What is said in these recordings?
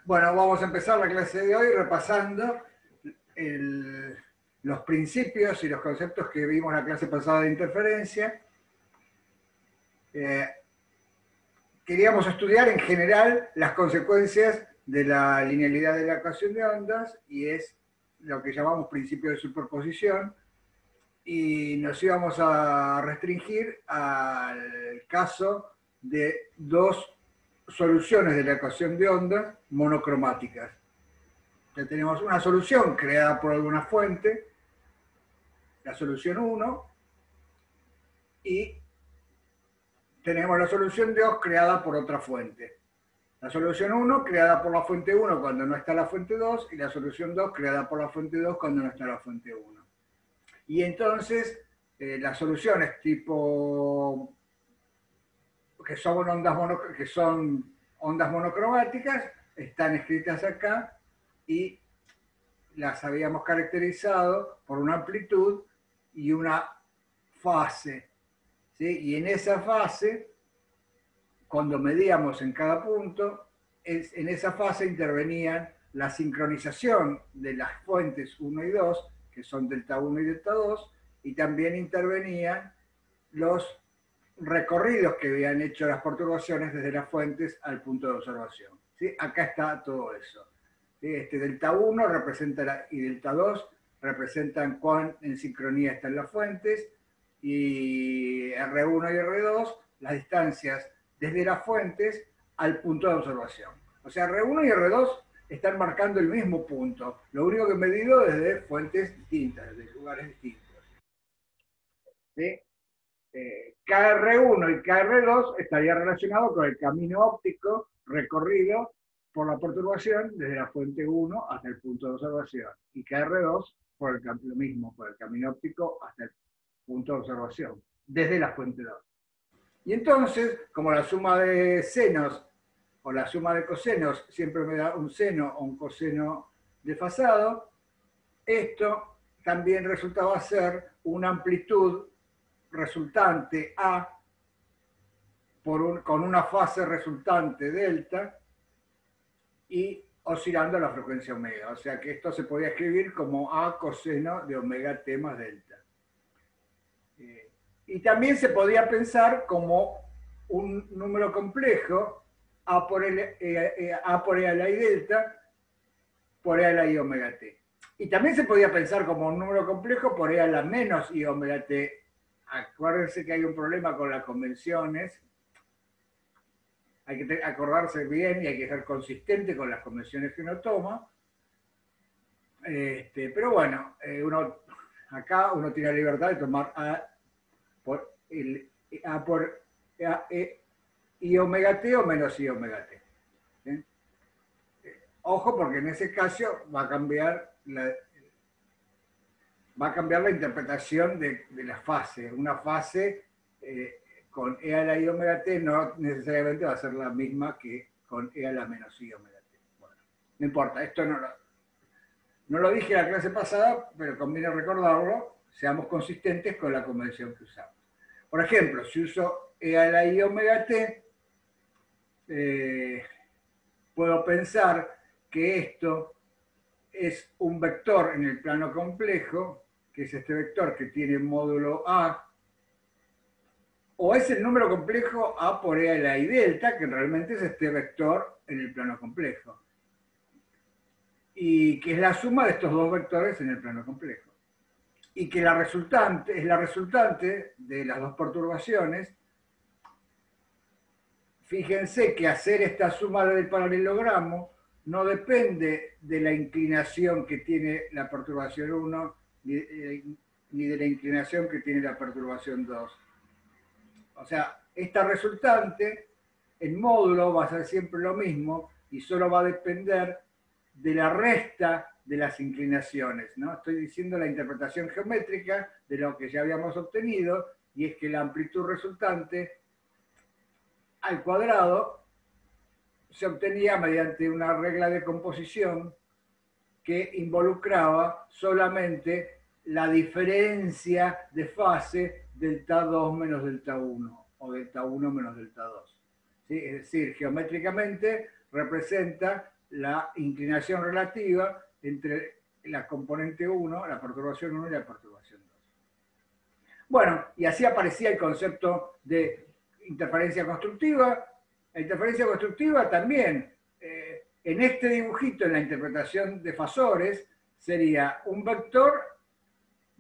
Bueno, vamos a empezar la clase de hoy repasando los principios y los conceptos que vimos en la clase pasada de interferencia. Queríamos estudiar en general las consecuencias de la linealidad de la ecuación de ondas, y es lo que llamamos principio de superposición, y nos íbamos a restringir al caso de dos soluciones de la ecuación de ondas monocromáticas. Ya tenemos una solución creada por alguna fuente, la solución 1, y tenemos la solución 2 creada por otra fuente. La solución 1 creada por la fuente 1 cuando no está la fuente 2, y la solución 2 creada por la fuente 2 cuando no está la fuente 1. Y entonces las soluciones tipo que son ondas monocromáticas están escritas acá, y las habíamos caracterizado por una amplitud y una fase, ¿sí? Y en esa fase, cuando medíamos en cada punto, en esa fase intervenían la sincronización de las fuentes 1 y 2, que son delta 1 y delta 2, y también intervenían los recorridos que habían hecho las perturbaciones desde las fuentes al punto de observación, ¿sí? Acá está todo eso. Delta 1 representa y delta 2 representan cuán en sincronía están las fuentes, y R1 y R2 las distancias desde las fuentes al punto de observación. O sea, R1 y R2 están marcando el mismo punto, lo único que he medido desde fuentes distintas, desde lugares distintos, ¿sí? KR1 y KR2 estaría relacionado con el camino óptico recorrido por la perturbación desde la fuente 1 hasta el punto de observación, y KR2 por lo mismo, por el camino óptico hasta el punto de observación, desde la fuente 2. Y entonces, como la suma de senos o la suma de cosenos siempre me da un seno o un coseno desfasado, esto también resultaba ser una amplitud resultante A con una fase resultante delta y oscilando a la frecuencia omega. O sea que esto se podía escribir como A coseno de omega t más delta. Y también se podía pensar como un número complejo A por E a la I delta por E a la I omega t. Y también se podía pensar como un número complejo por E a la menos I omega t. Acuérdense que hay un problema con las convenciones. Hay que acordarse bien y hay que ser consistente con las convenciones que uno toma. Pero bueno, acá uno tiene la libertad de tomar A por I omega t o menos I omega t. ¿Sí? Ojo, porque en ese caso va a cambiar la interpretación de la fase. Una fase con E a la I omega t no necesariamente va a ser la misma que con E a la menos I omega t. Bueno, no importa, esto no lo dije en la clase pasada, pero conviene recordarlo. Seamos consistentes con la convención que usamos. Por ejemplo, si uso E a la I omega t, puedo pensar que esto es un vector en el plano complejo, que es este vector que tiene módulo A, o es el número complejo A por E a la I delta, que realmente es este vector en el plano complejo, y que es la suma de estos dos vectores en el plano complejo, y que la resultante es la resultante de las dos perturbaciones. Fíjense que hacer esta suma del paralelogramo no depende de la inclinación que tiene la perturbación 1 ni de la inclinación que tiene la perturbación 2. O sea, esta resultante en módulo va a ser siempre lo mismo y solo va a depender de la resta de las inclinaciones, ¿no? Estoy diciendo la interpretación geométrica de lo que ya habíamos obtenido, y es que la amplitud resultante al cuadrado se obtenía mediante una regla de composición que involucraba solamente la diferencia de fase delta 2 menos delta 1 o delta 1 menos delta 2. ¿Sí? Es decir, geométricamente representa la inclinación relativa entre la componente 1, la perturbación 1 y la perturbación 2. Bueno, y así aparecía el concepto de interferencia constructiva. La interferencia constructiva también, en este dibujito, en la interpretación de fasores, sería un vector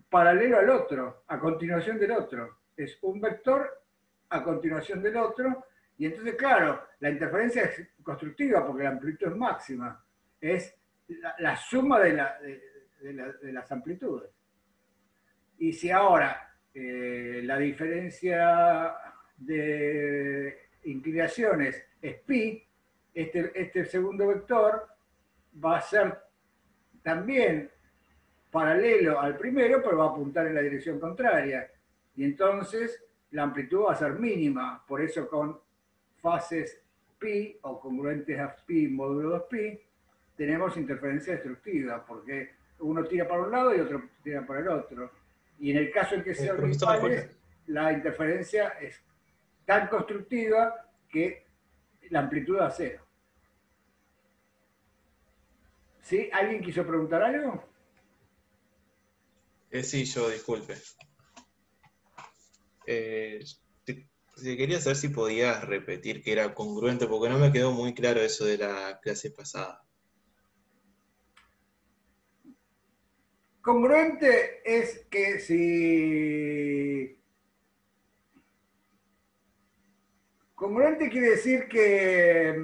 paralelo al otro, a continuación del otro. Es un vector a continuación del otro, y entonces, claro, la interferencia es constructiva porque la amplitud es máxima. Es la suma de las amplitudes. Y si ahora la diferencia de inclinaciones es pi, este segundo vector va a ser también paralelo al primero, pero va a apuntar en la dirección contraria. Y entonces la amplitud va a ser mínima. Por eso con fases pi o congruentes a pi módulo 2pi, tenemos interferencia destructiva, porque uno tira para un lado y otro tira para el otro. Y en el caso en que sean iguales, la interferencia es tan constructiva que la amplitud da cero. ¿Sí? ¿Alguien quiso preguntar algo? Sí, yo, disculpe. Quería saber si podías repetir que era congruente, porque no me quedó muy claro eso de la clase pasada. Congruente es que si... Congruente quiere decir que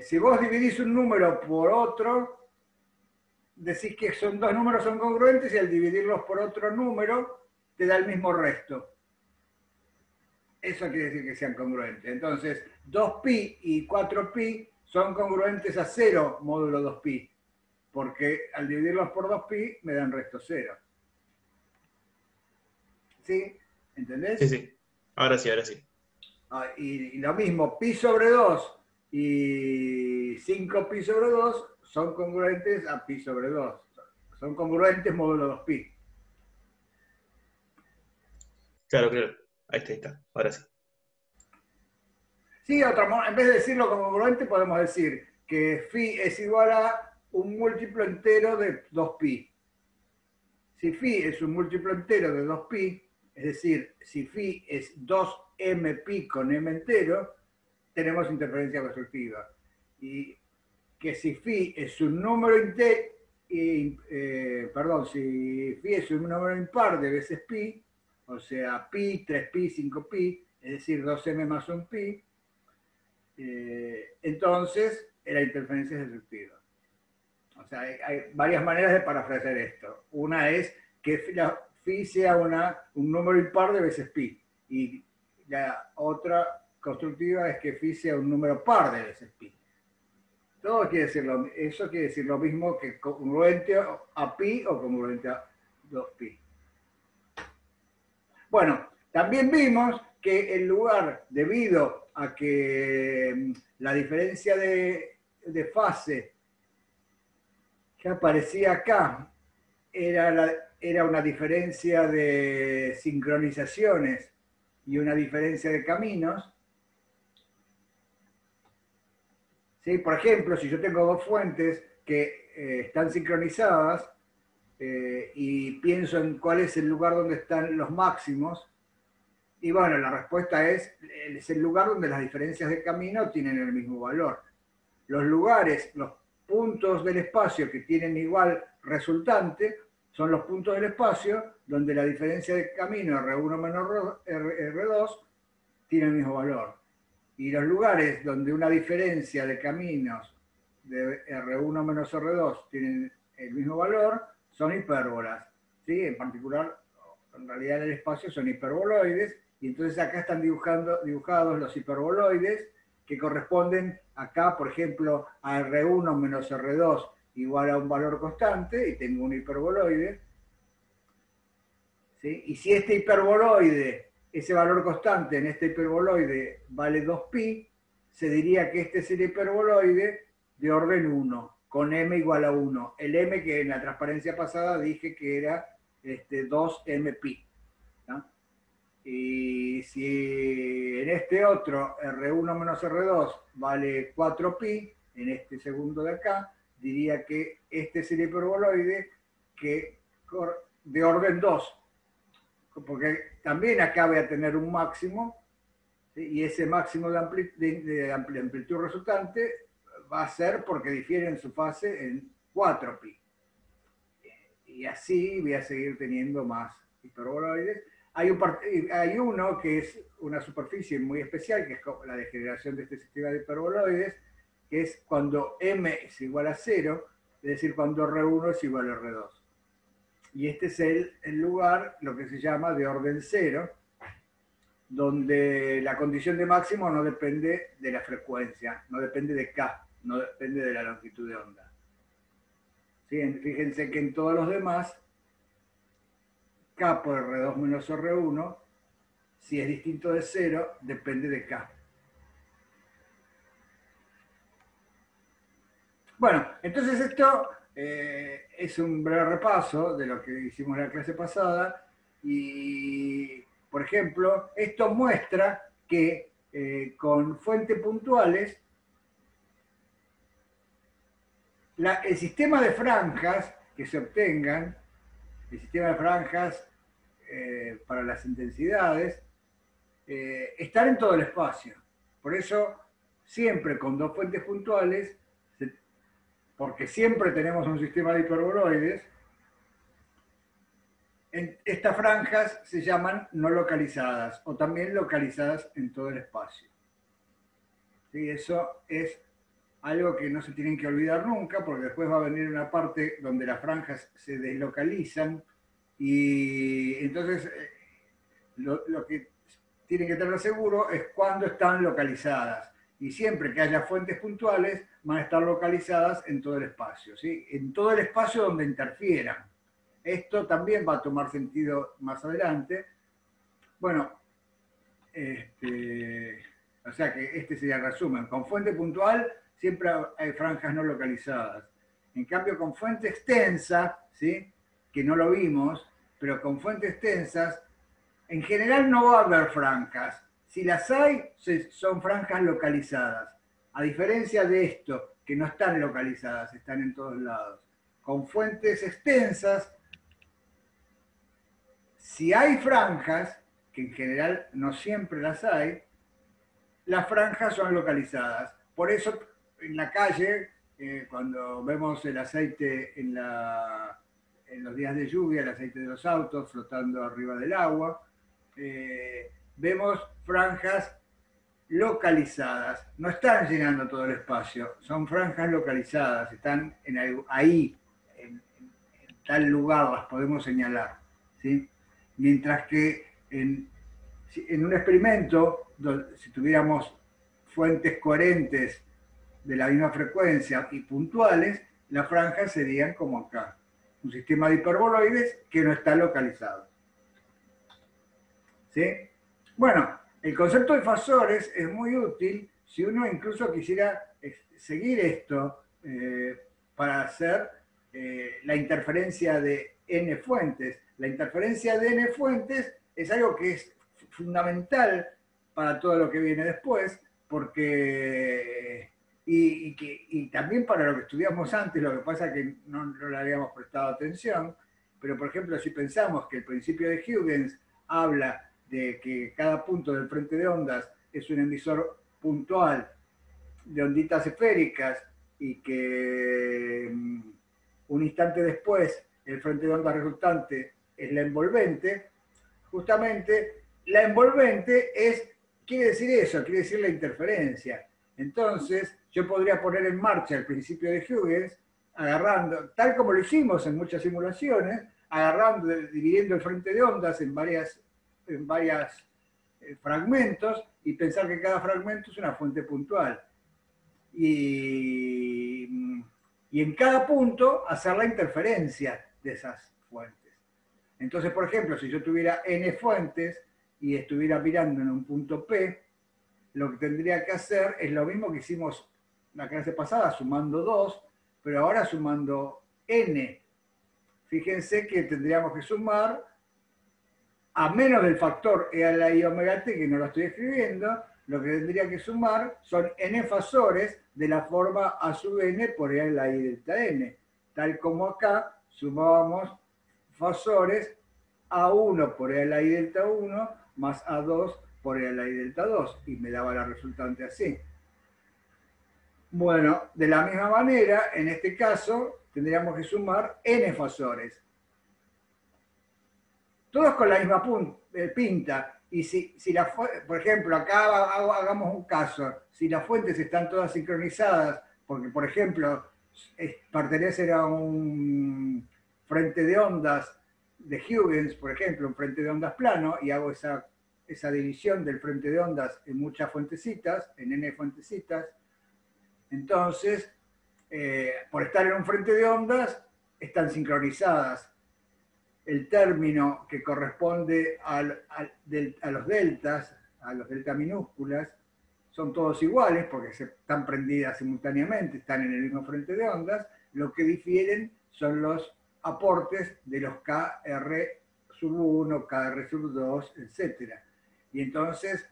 si vos dividís un número por otro, decís que son dos números son congruentes y al dividirlos por otro número te da el mismo resto. Eso quiere decir que sean congruentes. Entonces, 2pi y 4pi son congruentes a 0 módulo 2pi, porque al dividirlos por 2pi me dan resto 0. ¿Sí? ¿Entendés? Sí, sí. Ahora sí, ahora sí. Y lo mismo, pi sobre 2 y 5pi sobre 2 son congruentes a pi sobre 2. Son congruentes módulo 2pi. Claro, claro. Ahí está. Ahora sí. Sí, en vez de decirlo como congruente, podemos decir que phi es igual a un múltiplo entero de 2pi. Si phi es un múltiplo entero de 2pi, es decir, si phi es 2m pi con m entero, tenemos interferencia constructiva. Y que si phi es un número si phi es un número impar de veces pi, o sea, pi, 3pi, 5pi, es decir, 2m más 1pi, entonces la interferencia es destructiva. O sea, hay varias maneras de parafrasear esto. Una es que phi sea un número impar de veces pi. Y la otra constructiva es que phi sea un número par de veces pi. Eso quiere decir lo mismo que congruente a pi o congruente a 2pi. Bueno, también vimos que el lugar, debido a que la diferencia de fase que aparecía acá era una diferencia de sincronizaciones y una diferencia de caminos. ¿Sí? Por ejemplo, si yo tengo dos fuentes que están sincronizadas y pienso en cuál es el lugar donde están los máximos, y bueno, la respuesta es el lugar donde las diferencias de camino tienen el mismo valor. Los lugares, los puntos del espacio que tienen igual resultante son los puntos del espacio donde la diferencia de camino R1 menos R2 tiene el mismo valor. Y los lugares donde una diferencia de caminos de R1 menos R2 tienen el mismo valor son hipérbolas. ¿Sí? En particular, en realidad en el espacio son hiperboloides, y entonces acá están dibujados los hiperboloides que corresponden acá, por ejemplo, a R1 menos R2 igual a un valor constante, y tengo un hiperboloide. ¿Sí? Y si este hiperboloide, ese valor constante en este hiperboloide vale 2pi, se diría que este es el hiperboloide de orden 1, con m igual a 1. El m que en la transparencia pasada dije que era 2m pi. ¿No? Y si en este otro R1 menos R2 vale 4pi, en este segundo de acá, diría que este es el hiperboloide que de orden 2, porque también acá voy a tener un máximo, ¿sí? Y ese máximo de amplitud resultante va a ser porque difiere en su fase en 4pi. Y así voy a seguir teniendo más hiperboloides. Hay uno que es una superficie muy especial, que es la degeneración de este sistema de hiperboloides, que es cuando m es igual a 0, es decir, cuando R1 es igual a R2. Y este es el lugar, lo que se llama de orden 0, donde la condición de máximo no depende de la frecuencia, no depende de K, no depende de la longitud de onda. ¿Sí? Fíjense que en todos los demás, K por R2 menos R1, si es distinto de 0, depende de K. Bueno, entonces esto es un breve repaso de lo que hicimos en la clase pasada y, por ejemplo, esto muestra que con fuentes puntuales el sistema de franjas que se obtengan, el sistema de franjas para las intensidades, están en todo el espacio. Por eso, siempre con dos fuentes puntuales, porque siempre tenemos un sistema de hiperboloides, estas franjas se llaman no localizadas o también localizadas en todo el espacio. ¿Sí? Eso es algo que no se tienen que olvidar nunca, porque después va a venir una parte donde las franjas se deslocalizan y entonces lo que tienen que tener seguro es cuándo están localizadas. Y siempre que haya fuentes puntuales, van a estar localizadas en todo el espacio, ¿sí? En todo el espacio donde interfieran. Esto también va a tomar sentido más adelante. Bueno, o sea que este sería el resumen. Con fuente puntual siempre hay franjas no localizadas. En cambio, con fuente extensa, ¿sí? Que no lo vimos, pero con fuentes extensas, en general no va a haber franjas. Si las hay, son franjas localizadas. A diferencia de esto, que no están localizadas, están en todos lados. Con fuentes extensas, si hay franjas, que en general no siempre las hay, las franjas son localizadas. Por eso en la calle, cuando vemos el aceite en los días de lluvia, el aceite de los autos flotando arriba del agua, vemos franjas localizadas. No están llenando todo el espacio, son franjas localizadas, están ahí, en tal lugar, las podemos señalar, ¿sí? Mientras que en un experimento, si tuviéramos fuentes coherentes de la misma frecuencia y puntuales, las franjas serían como acá, un sistema de hiperboloides que no está localizado. ¿Sí? Bueno, el concepto de fasores es muy útil si uno incluso quisiera seguir esto para hacer la interferencia de n fuentes. La interferencia de n fuentes es algo que es fundamental para todo lo que viene después, porque y también para lo que estudiamos antes, lo que pasa es que no le habíamos prestado atención, pero por ejemplo, si pensamos que el principio de Huygens habla de que cada punto del frente de ondas es un emisor puntual de onditas esféricas y que un instante después el frente de ondas resultante es la envolvente, justamente la envolvente quiere decir eso, quiere decir la interferencia. Entonces, yo podría poner en marcha el principio de Huygens, agarrando, tal como lo hicimos en muchas simulaciones, dividiendo el frente de ondas en varios fragmentos y pensar que cada fragmento es una fuente puntual. Y en cada punto hacer la interferencia de esas fuentes. Entonces, por ejemplo, si yo tuviera n fuentes y estuviera mirando en un punto P, lo que tendría que hacer es lo mismo que hicimos la clase pasada, sumando 2, pero ahora sumando n. Fíjense que tendríamos que sumar a menos del factor e a la i omega t, que no lo estoy escribiendo, lo que tendría que sumar son n fasores de la forma a sub n por e a la i delta n, tal como acá sumábamos fasores a1 por e a la i delta 1 más a2 por e a la i delta 2, y me daba la resultante así. Bueno, de la misma manera, en este caso, tendríamos que sumar n fasores. Todos con la misma pinta. Y si por ejemplo, acá hagamos un caso, si las fuentes están todas sincronizadas, porque por ejemplo, pertenecen a un frente de ondas de Huygens, por ejemplo, un frente de ondas plano, y hago esa división del frente de ondas en muchas fuentecitas, en n fuentecitas, entonces, por estar en un frente de ondas, están sincronizadas. El término que corresponde a los deltas, a los delta minúsculas, son todos iguales porque están prendidas simultáneamente, están en el mismo frente de ondas. Lo que difieren son los aportes de los Kr sub 1, Kr sub 2, etc. Y entonces,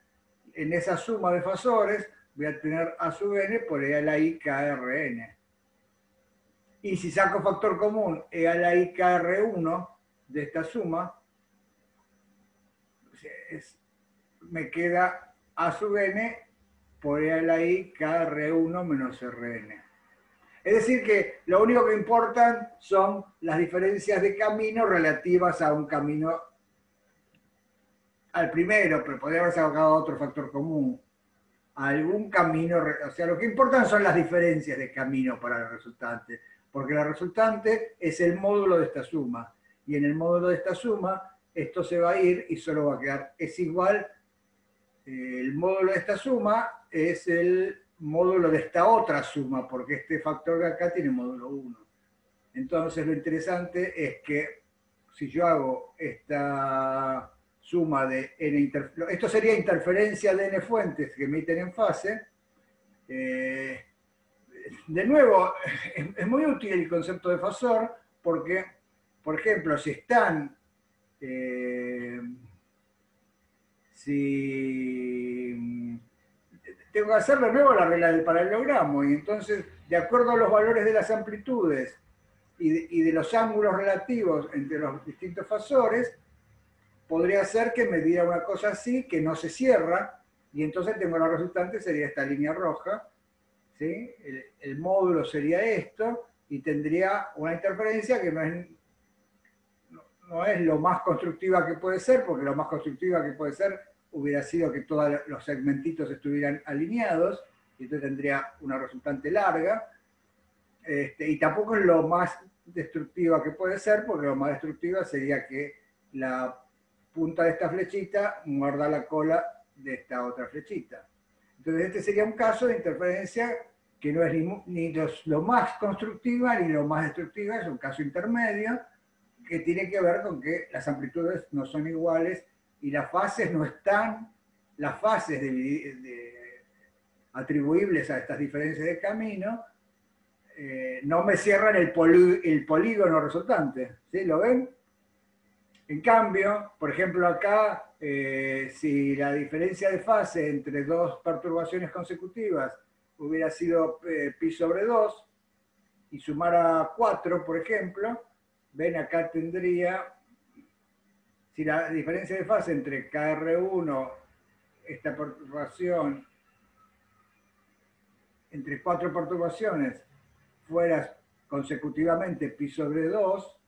en esa suma de fasores, voy a tener a sub n por e a la i Krn. Y si saco factor común e a la i Kr1 de esta suma, me queda a sub n por e a la i Kr1 menos Rn. Es decir que lo único que importan son las diferencias de camino relativas a un camino al primero, pero podría haber sacado otro factor común. Algún camino, o sea, lo que importan son las diferencias de camino para el resultante, porque la resultante es el módulo de esta suma, y en el módulo de esta suma esto se va a ir y solo va a quedar, es igual, el módulo de esta suma es el módulo de esta otra suma, porque este factor de acá tiene módulo 1. Entonces lo interesante es que si yo hago esta suma de n esto sería interferencia de n fuentes que emiten en fase. De nuevo, es muy útil el concepto de fasor porque, por ejemplo, si están, si tengo que hacer de nuevo la regla del paralelogramo, y entonces, de acuerdo a los valores de las amplitudes y de los ángulos relativos entre los distintos fasores, podría ser que me diera una cosa así, que no se cierra, y entonces tengo la resultante, sería esta línea roja, ¿sí? El módulo sería esto, y tendría una interferencia que no es lo más constructiva que puede ser, porque lo más constructiva que puede ser hubiera sido que todos los segmentitos estuvieran alineados, y entonces tendría una resultante larga, y tampoco es lo más destructiva que puede ser, porque lo más destructiva sería que la punta de esta flechita muerda la cola de esta otra flechita. Entonces este sería un caso de interferencia que no es ni lo más constructiva ni lo más destructiva, es un caso intermedio que tiene que ver con que las amplitudes no son iguales y las fases no están, las fases atribuibles a estas diferencias de camino no me cierran el polígono resultante. ¿Sí? ¿Lo ven? En cambio, por ejemplo acá, si la diferencia de fase entre dos perturbaciones consecutivas hubiera sido pi sobre 2 y sumara 4, por ejemplo, ven acá tendría, si la diferencia de fase entre Kr1, esta perturbación, entre 4 perturbaciones, fuera consecutivamente pi sobre 2,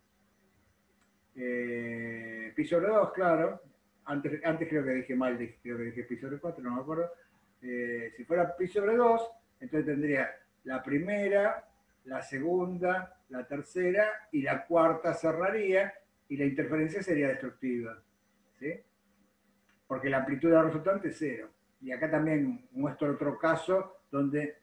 pi sobre 2, claro, antes creo que dije mal, creo que dije pi sobre 4, no me acuerdo, si fuera pi sobre 2, entonces tendría la primera, la segunda, la tercera y la cuarta cerraría y la interferencia sería destructiva, ¿sí? Porque la amplitud del resultante es 0. Y acá también muestro otro caso donde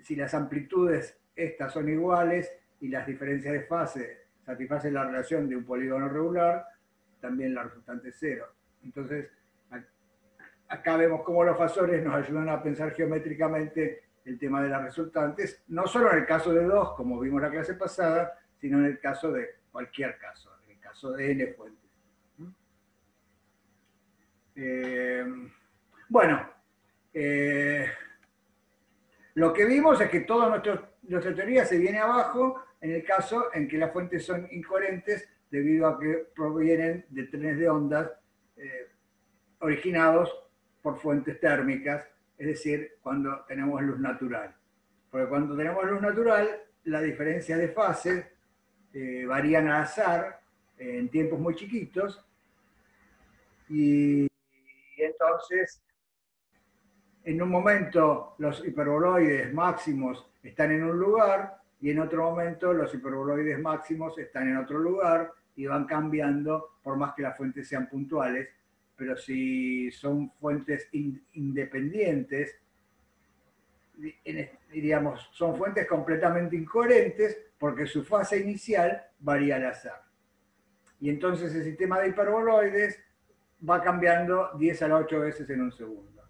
si las amplitudes estas son iguales y las diferencias de fase satisfacen la relación de un polígono regular, también la resultante es 0. Entonces, acá vemos cómo los fasores nos ayudan a pensar geométricamente el tema de las resultantes, no solo en el caso de 2, como vimos la clase pasada, sino en el caso de cualquier caso, en el caso de n fuentes. Bueno, lo que vimos es que toda nuestra teoría se viene abajo en el caso en que las fuentes son incoherentes debido a que provienen de trenes de ondas originados por fuentes térmicas, es decir, cuando tenemos luz natural. Porque cuando tenemos luz natural, la diferencia de fase varían al azar en tiempos muy chiquitos y entonces en un momento los hiperboloides máximos están en un lugar y en otro momento los hiperboloides máximos están en otro lugar y van cambiando por más que las fuentes sean puntuales, pero si son fuentes independientes, diríamos, son fuentes completamente incoherentes porque su fase inicial varía al azar. Y entonces el sistema de hiperboloides va cambiando 10 a la 8 veces en un segundo.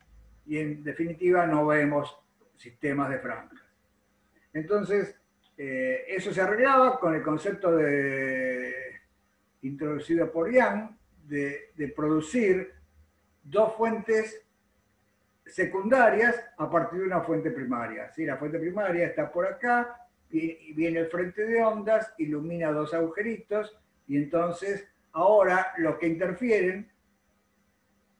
Y en definitiva no vemos sistemas de franjas. Entonces, eso se arreglaba con el concepto introducido por Young de producir dos fuentes secundarias a partir de una fuente primaria. ¿Sí? La fuente primaria está por acá, y viene el frente de ondas, ilumina dos agujeritos, y entonces ahora lo que interfieren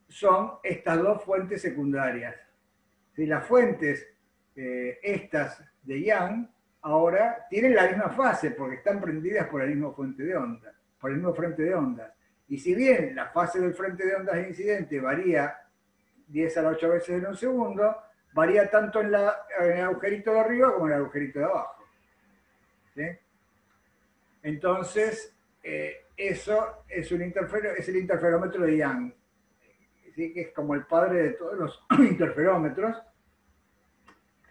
son estas dos fuentes secundarias. ¿Sí? Las fuentes, estas de Young, ahora tienen la misma fase porque están prendidas por el mismo fuente de ondas, por el mismo frente de ondas. Y si bien la fase del frente de ondas incidente varía 10 a la 8 veces en un segundo, varía tanto en el agujerito de arriba como en el agujerito de abajo. ¿Sí? Entonces, eso es el interferómetro de Young, ¿sí? Que es como el padre de todos los interferómetros,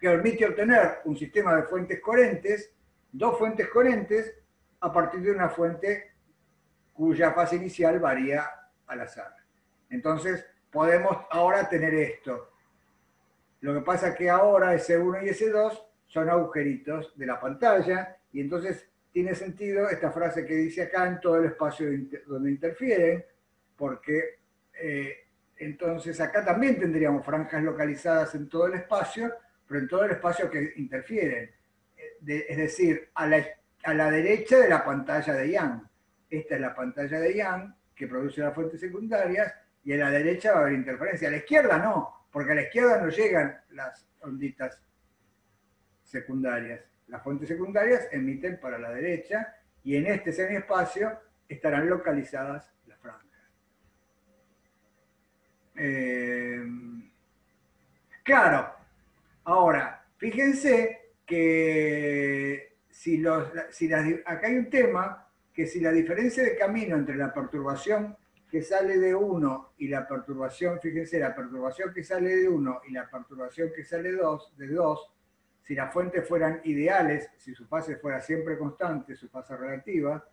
que permite obtener un sistema de fuentes coherentes, dos fuentes coherentes, a partir de una fuente cuya fase inicial varía al azar. Entonces, podemos ahora tener esto. Lo que pasa es que ahora S1 y S2 son agujeritos de la pantalla, y entonces tiene sentido esta frase que dice acá, en todo el espacio donde interfieren, porque entonces acá también tendríamos franjas localizadas en todo el espacio, pero en todo el espacio que interfieren. Es decir, a la derecha de la pantalla de Young. Esta es la pantalla de Young, que produce las fuentes secundarias, y a la derecha va a haber interferencia. A la izquierda no, porque a la izquierda no llegan las onditas secundarias. Las fuentes secundarias emiten para la derecha, y en este semiespacio estarán localizadas las franjas. Claro, ahora, fíjense que acá hay un tema, que si la diferencia de camino entre la perturbación que sale de 1 y la perturbación, fíjense, la perturbación que sale de 1 y la perturbación que sale de 2, si las fuentes fueran ideales, si su fase fuera siempre constante, su fase relativa,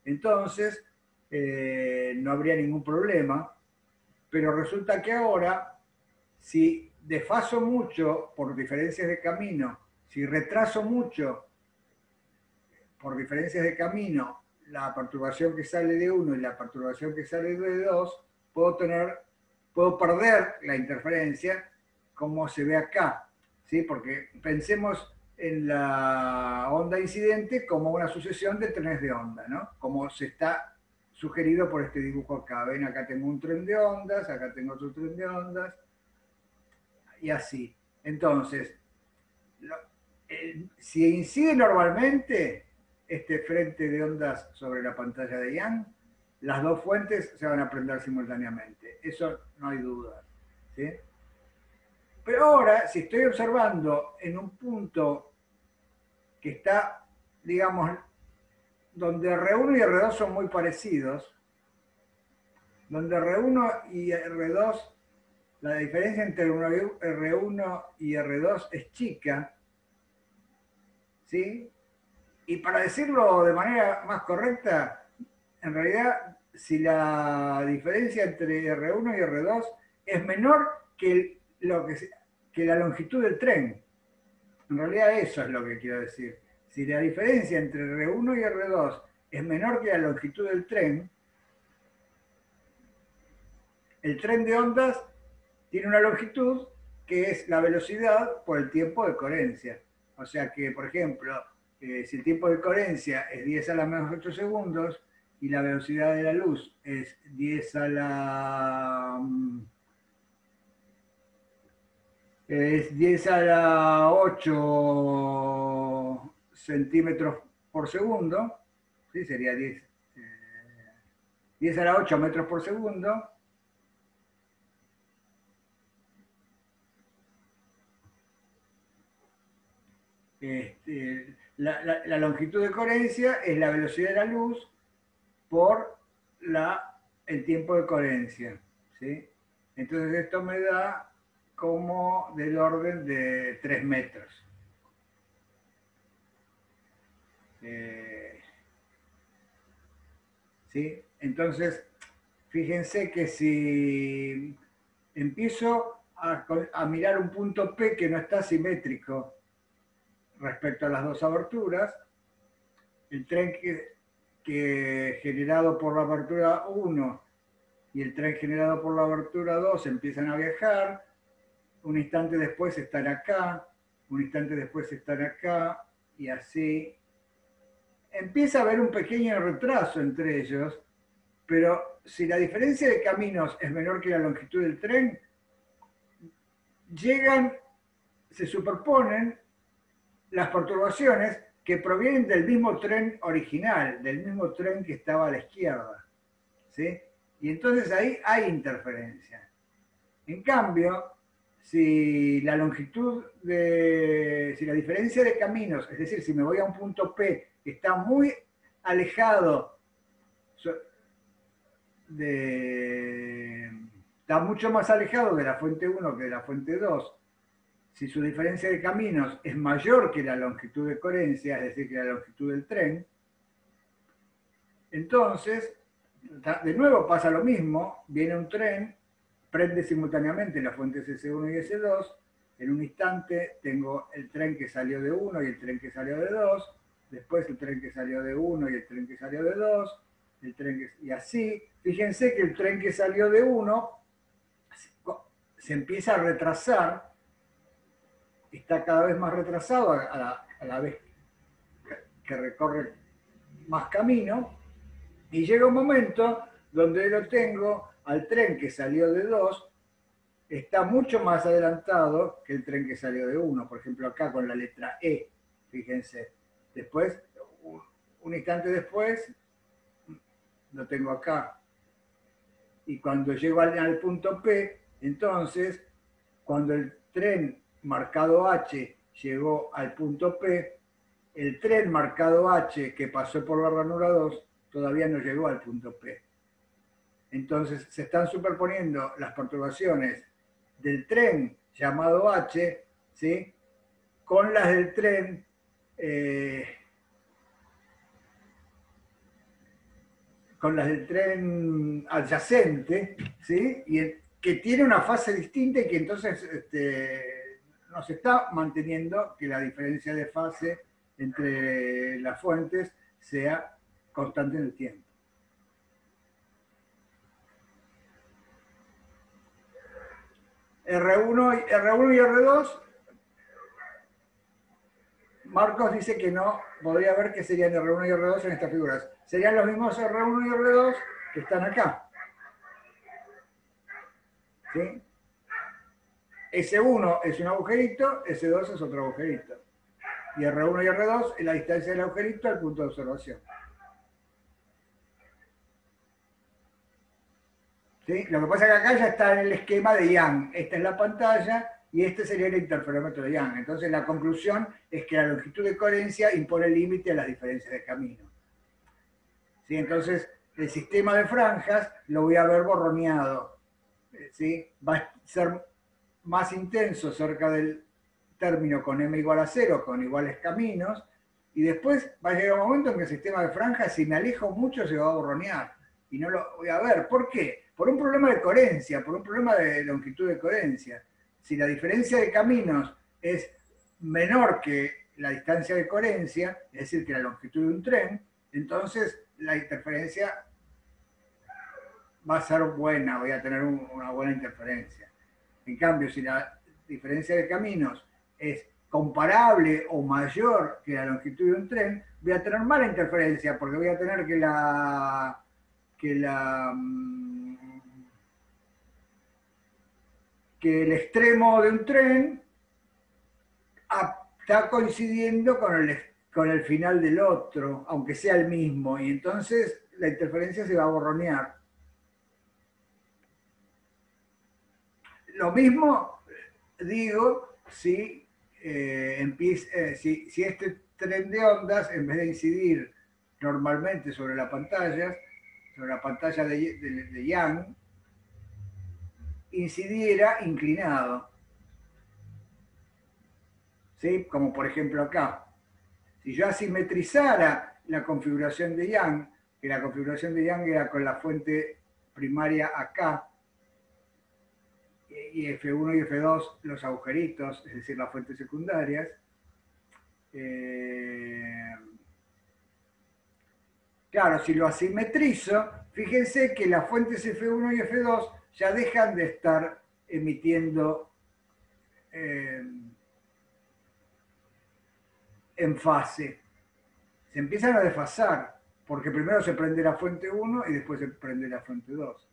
entonces no habría ningún problema. Pero resulta que ahora, si desfaso mucho por diferencias de camino, si retraso mucho por diferencias de camino la perturbación que sale de 1 y la perturbación que sale de 2, puedo perder la interferencia como se ve acá, ¿sí? Porque pensemos en la onda incidente como una sucesión de trenes de onda, ¿no? Como se está sugerido por este dibujo acá. Ven, acá tengo un tren de ondas, acá tengo otro tren de ondas, y así. Entonces, si incide normalmente este frente de ondas sobre la pantalla de Young, las dos fuentes se van a prender simultáneamente. Eso no hay duda. ¿Sí? Pero ahora, si estoy observando en un punto que está, digamos, donde R1 y R2 son muy parecidos, donde R1 y R2, la diferencia entre R1 y R2 es chica, ¿sí? Y para decirlo de manera más correcta, en realidad, si la diferencia entre R1 y R2 es menor que la longitud del tren, en realidad eso es lo que quiero decir. Si la diferencia entre R1 y R2 es menor que la longitud del tren, el tren de ondas tiene una longitud que es la velocidad por el tiempo de coherencia. O sea que, por ejemplo, si el tiempo de coherencia es 10 a la menos 8 segundos y la velocidad de la luz es 10 a la... es 10 a la 8 centímetros por segundo, ¿sí? Sería 10 a la 8 metros por segundo. La longitud de coherencia es la velocidad de la luz por el tiempo de coherencia, ¿sí? Entonces esto me da como del orden de 3 metros. ¿Sí? Entonces, fíjense que si empiezo a mirar un punto P que no está simétrico respecto a las dos aberturas, el tren que generado por la abertura 1 y el tren generado por la abertura 2 empiezan a viajar, un instante después están acá, un instante después están acá, y así. Empieza a haber un pequeño retraso entre ellos, pero si la diferencia de caminos es menor que la longitud del tren, se superponen las perturbaciones que provienen del mismo tren original, del mismo tren que estaba a la izquierda, ¿sí? Y entonces ahí hay interferencia. En cambio, si la diferencia de caminos, es decir, si me voy a un punto P que está muy alejado, está mucho más alejado de la fuente 1 que de la fuente 2, si su diferencia de caminos es mayor que la longitud de coherencia, es decir, que la longitud del tren, entonces, de nuevo pasa lo mismo, viene un tren, prende simultáneamente las fuentes S1 y S2, en un instante tengo el tren que salió de 1 y el tren que salió de 2, después el tren que salió de 1 y el tren que salió de 2, y así, fíjense que el tren que salió de 1 se empieza a retrasar, está cada vez más retrasado a la vez que recorre más camino, y llega un momento donde lo tengo al tren que salió de 2, está mucho más adelantado que el tren que salió de 1, por ejemplo acá con la letra E, fíjense. Después, un instante después, lo tengo acá. Y cuando llego al punto P, entonces, cuando el tren marcado H llegó al punto P, el tren marcado H que pasó por la ranura 2 todavía no llegó al punto P. Entonces se están superponiendo las perturbaciones del tren llamado H, ¿sí?, con las del tren adyacente, ¿sí?, y que tiene una fase distinta y que entonces nos está manteniendo que la diferencia de fase entre las fuentes sea constante en el tiempo. R1 y R2, Marcos dice que no, podría ver que serían R1 y R2 en estas figuras. Serían los mismos R1 y R2 que están acá. ¿Sí? S1 es un agujerito, S2 es otro agujerito. Y R1 y R2 es la distancia del agujerito al punto de observación. ¿Sí? Lo que pasa es que acá ya está en el esquema de Young. Esta es la pantalla y este sería el interferómetro de Young. Entonces la conclusión es que la longitud de coherencia impone límite a las diferencias de camino. ¿Sí? Entonces el sistema de franjas lo voy a ver borroneado. ¿Sí? Va a ser más intenso cerca del término con m igual a 0, con iguales caminos, y después va a llegar un momento en que el sistema de franjas, si me alejo mucho, se va a borronear y no lo voy a ver. ¿Por qué? Por un problema de coherencia, por un problema de longitud de coherencia. Si la diferencia de caminos es menor que la distancia de coherencia, es decir, que la longitud de un tren, entonces la interferencia va a ser buena, voy a tener una buena interferencia. En cambio, si la diferencia de caminos es comparable o mayor que la longitud de un tren, voy a tener mala interferencia porque voy a tener que el extremo de un tren está coincidiendo con el final del otro, aunque sea el mismo, y entonces la interferencia se va a borronear. Lo mismo digo si, si este tren de ondas, en vez de incidir normalmente sobre la pantalla de Young, incidiera inclinado. ¿Sí? Como por ejemplo acá. Si yo asimetrizara la configuración de Young, que la configuración de Young era con la fuente primaria acá, y F1 y F2 los agujeritos, es decir, las fuentes secundarias, claro, si lo asimetrizo, fíjense que las fuentes F1 y F2 ya dejan de estar emitiendo en fase. Se empiezan a desfasar, porque primero se prende la fuente 1 y después se prende la fuente 2.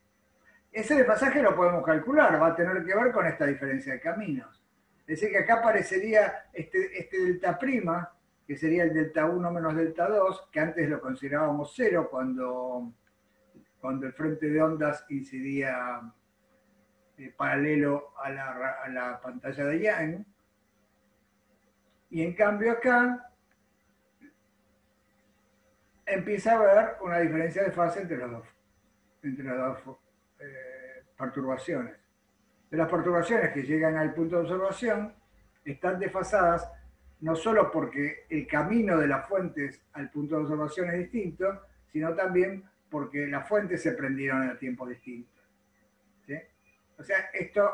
Ese desfasaje lo podemos calcular, va a tener que ver con esta diferencia de caminos. Es decir, que acá aparecería este delta prima, que sería el delta 1 menos delta 2, que antes lo considerábamos 0 cuando el frente de ondas incidía paralelo a la pantalla de Young. Y en cambio acá empieza a haber una diferencia de fase entre las dos perturbaciones. De las perturbaciones que llegan al punto de observación están desfasadas no solo porque el camino de las fuentes al punto de observación es distinto, sino también porque las fuentes se prendieron a tiempos distintos. ¿Sí? O sea, esto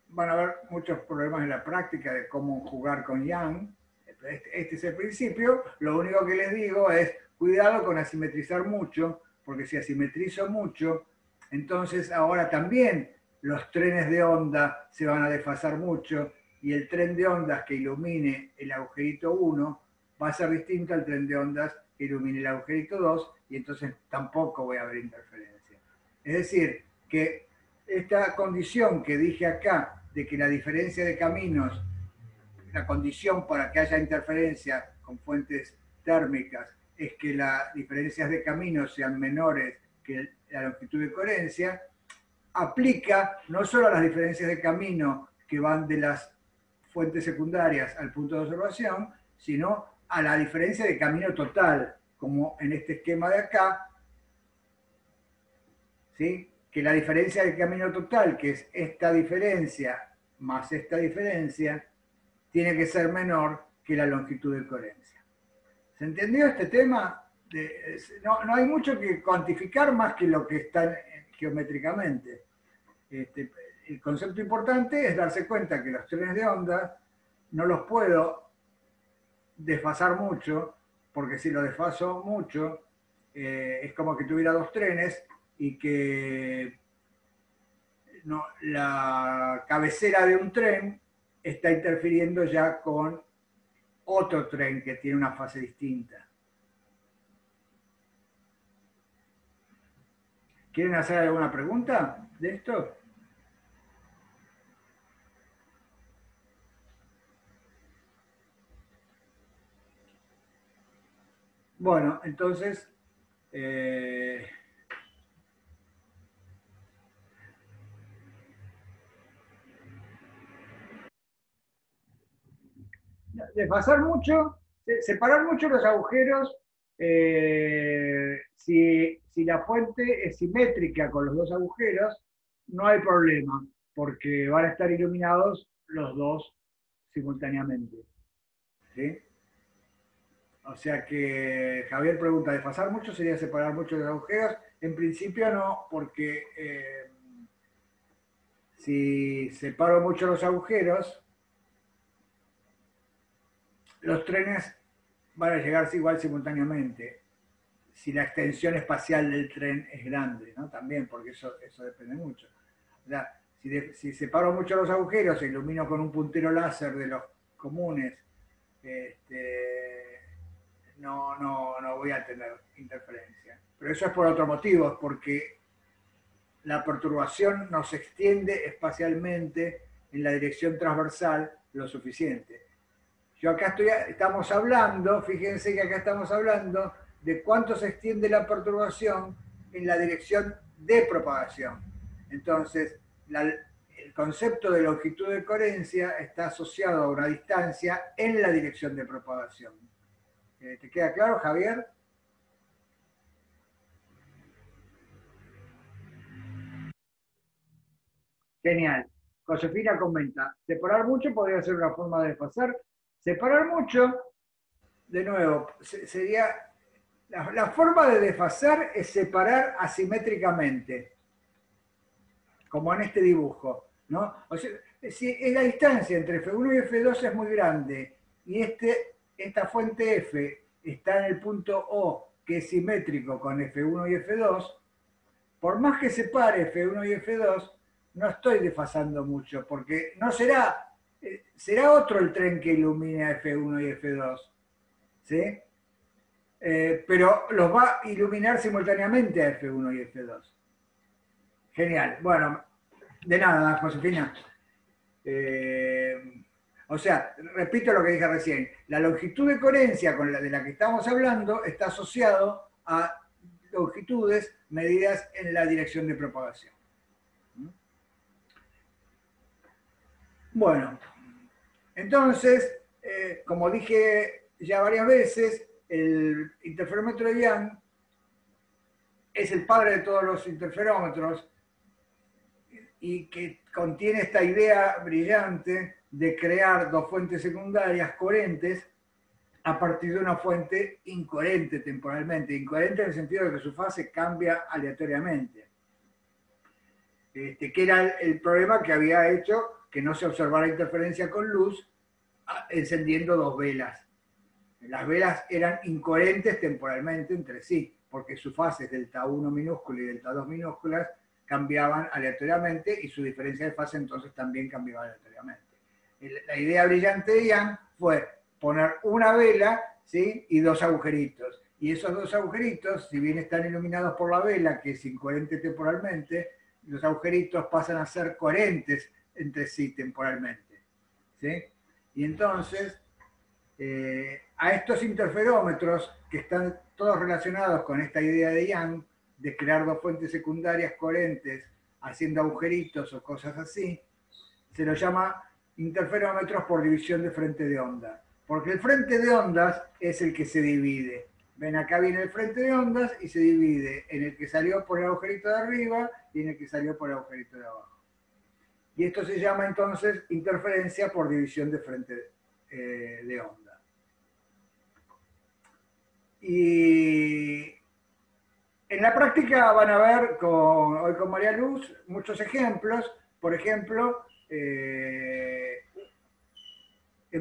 van a haber muchos problemas en la práctica de cómo jugar con Young. Este es el principio. Lo único que les digo es cuidado con asimetrizar mucho, porque si asimetrizo mucho, entonces ahora también los trenes de onda se van a desfasar mucho y el tren de ondas que ilumine el agujerito 1 va a ser distinto al tren de ondas que ilumine el agujerito 2 y entonces tampoco voy a ver interferencia. Es decir, que esta condición que dije acá de que la diferencia de caminos, la condición para que haya interferencia con fuentes térmicas es que las diferencias de caminos sean menores que la longitud de coherencia, aplica no solo a las diferencias de camino que van de las fuentes secundarias al punto de observación, sino a la diferencia de camino total, como en este esquema de acá, ¿sí? Que la diferencia de camino total, que es esta diferencia más esta diferencia, tiene que ser menor que la longitud de coherencia. ¿Se entendió este tema? No hay mucho que cuantificar más que lo que está geométricamente. El concepto importante es darse cuenta que los trenes de onda no los puedo desfasar mucho, porque si lo desfaso mucho, es como que tuviera dos trenes y que la cabecera de un tren está interfiriendo ya con otro tren que tiene una fase distinta. ¿Quieren hacer alguna pregunta de esto? Bueno, entonces, desfasar mucho, separar mucho los agujeros, si la fuente es simétrica con los dos agujeros, no hay problema, porque van a estar iluminados los dos simultáneamente. ¿Sí? O sea que Javier pregunta, ¿desfasar mucho sería separar mucho los agujeros? En principio no, porque si separo mucho los agujeros, los trenes van a llegar igual simultáneamente. si la extensión espacial del tren es grande, ¿no? También, porque eso depende mucho. O sea, si separo mucho los agujeros e ilumino con un puntero láser de los comunes, no voy a tener interferencia. Pero eso es por otro motivo, porque la perturbación no se extiende espacialmente en la dirección transversal lo suficiente. Yo acá estamos hablando, fíjense que acá estamos hablando de cuánto se extiende la perturbación en la dirección de propagación. Entonces, el concepto de longitud de coherencia está asociado a una distancia en la dirección de propagación. ¿Te queda claro, Javier? Genial. Josefina comenta, separar mucho podría ser una forma de desfasar. Separar mucho, de nuevo, sería... La forma de desfasar es separar asimétricamente, como en este dibujo, ¿no? O sea, si la distancia entre F1 y F2 es muy grande y esta fuente F está en el punto O, que es simétrico con F1 y F2, por más que separe F1 y F2, no estoy desfasando mucho, porque no será otro el tren que ilumine a F1 y F2, ¿sí? Pero los va a iluminar simultáneamente a F1 y F2. Genial. Bueno, de nada, Josefina. O sea, repito lo que dije recién, la longitud de coherencia de la que estamos hablando está asociado a longitudes medidas en la dirección de propagación. Bueno, entonces, como dije ya varias veces, el interferómetro de Young es el padre de todos los interferómetros y que contiene esta idea brillante de crear dos fuentes secundarias coherentes a partir de una fuente incoherente temporalmente, incoherente en el sentido de que su fase cambia aleatoriamente, que era el problema que había hecho que no se observara interferencia con luz encendiendo dos velas. Las velas eran incoherentes temporalmente entre sí, porque sus fases delta 1 minúscula y delta 2 minúsculas cambiaban aleatoriamente y su diferencia de fase entonces también cambiaba aleatoriamente. La idea brillante de Young fue poner una vela, ¿sí?, y dos agujeritos. Y esos dos agujeritos, si bien están iluminados por la vela, que es incoherente temporalmente, los agujeritos pasan a ser coherentes entre sí temporalmente, ¿sí? Y entonces, a estos interferómetros, que están todos relacionados con esta idea de Young, de crear dos fuentes secundarias coherentes haciendo agujeritos o cosas así, se los llama interferómetros por división de frente de onda. Porque el frente de ondas es el que se divide. Ven, acá viene el frente de ondas y se divide en el que salió por el agujerito de arriba y en el que salió por el agujerito de abajo. Y esto se llama entonces interferencia por división de frente de onda. Y en la práctica van a ver hoy con María Luz muchos ejemplos. Por ejemplo, en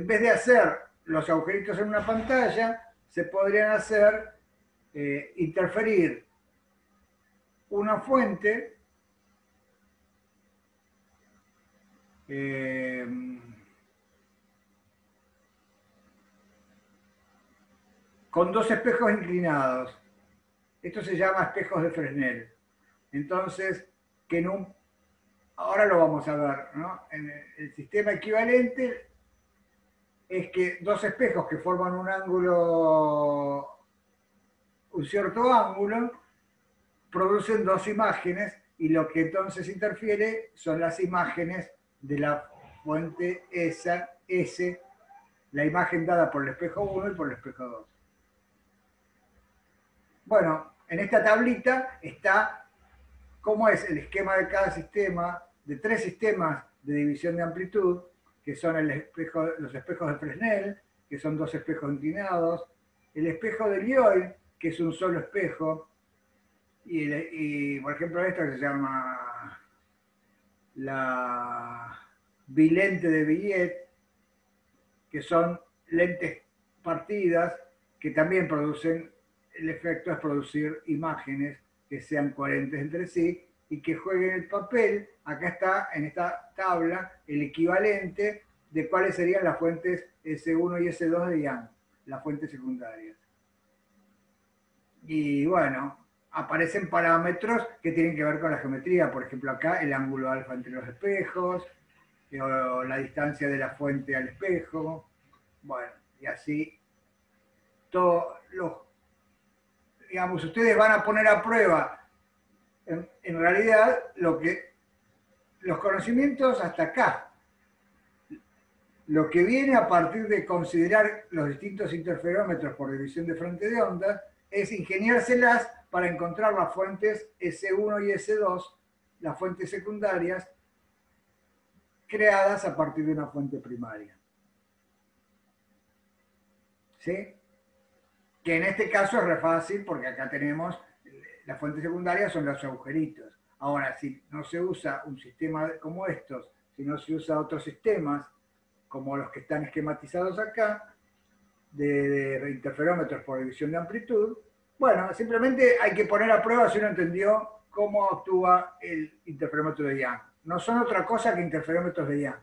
vez de hacer los agujeritos en una pantalla, se podrían hacer interferir una fuente con dos espejos inclinados. Esto se llama espejos de Fresnel. Entonces, ahora lo vamos a ver, ¿no? En el sistema equivalente es que dos espejos que forman un cierto ángulo, producen dos imágenes y lo que entonces interfiere son las imágenes de la fuente S, la imagen dada por el espejo 1 y por el espejo 2. Bueno, en esta tablita está cómo es el esquema de cada sistema, de tres sistemas de división de amplitud, que son los espejos de Fresnel, que son dos espejos inclinados, el espejo de Lioy, que es un solo espejo, y por ejemplo esta que se llama la bilente de Billet, que son lentes partidas que también producen el efecto es producir imágenes que sean coherentes entre sí y que jueguen el papel. Acá está en esta tabla el equivalente de cuáles serían las fuentes S1 y S2 de Young, las fuentes secundarias. Y bueno, aparecen parámetros que tienen que ver con la geometría, por ejemplo acá el ángulo alfa entre los espejos, o la distancia de la fuente al espejo, bueno, y así todos los, digamos, ustedes van a poner a prueba en realidad los conocimientos hasta acá. Lo que viene a partir de considerar los distintos interferómetros por división de frente de onda es ingeniárselas para encontrar las fuentes S1 y S2, las fuentes secundarias, creadas a partir de una fuente primaria. ¿Sí? Que en este caso es re fácil porque acá tenemos, las fuentes secundarias son los agujeritos. Ahora, si no se usa un sistema como estos, si no se usa otros sistemas, como los que están esquematizados acá, de interferómetros por división de amplitud, bueno, simplemente hay que poner a prueba si uno entendió cómo actúa el interferómetro de Young. No son otra cosa que interferómetros de Young.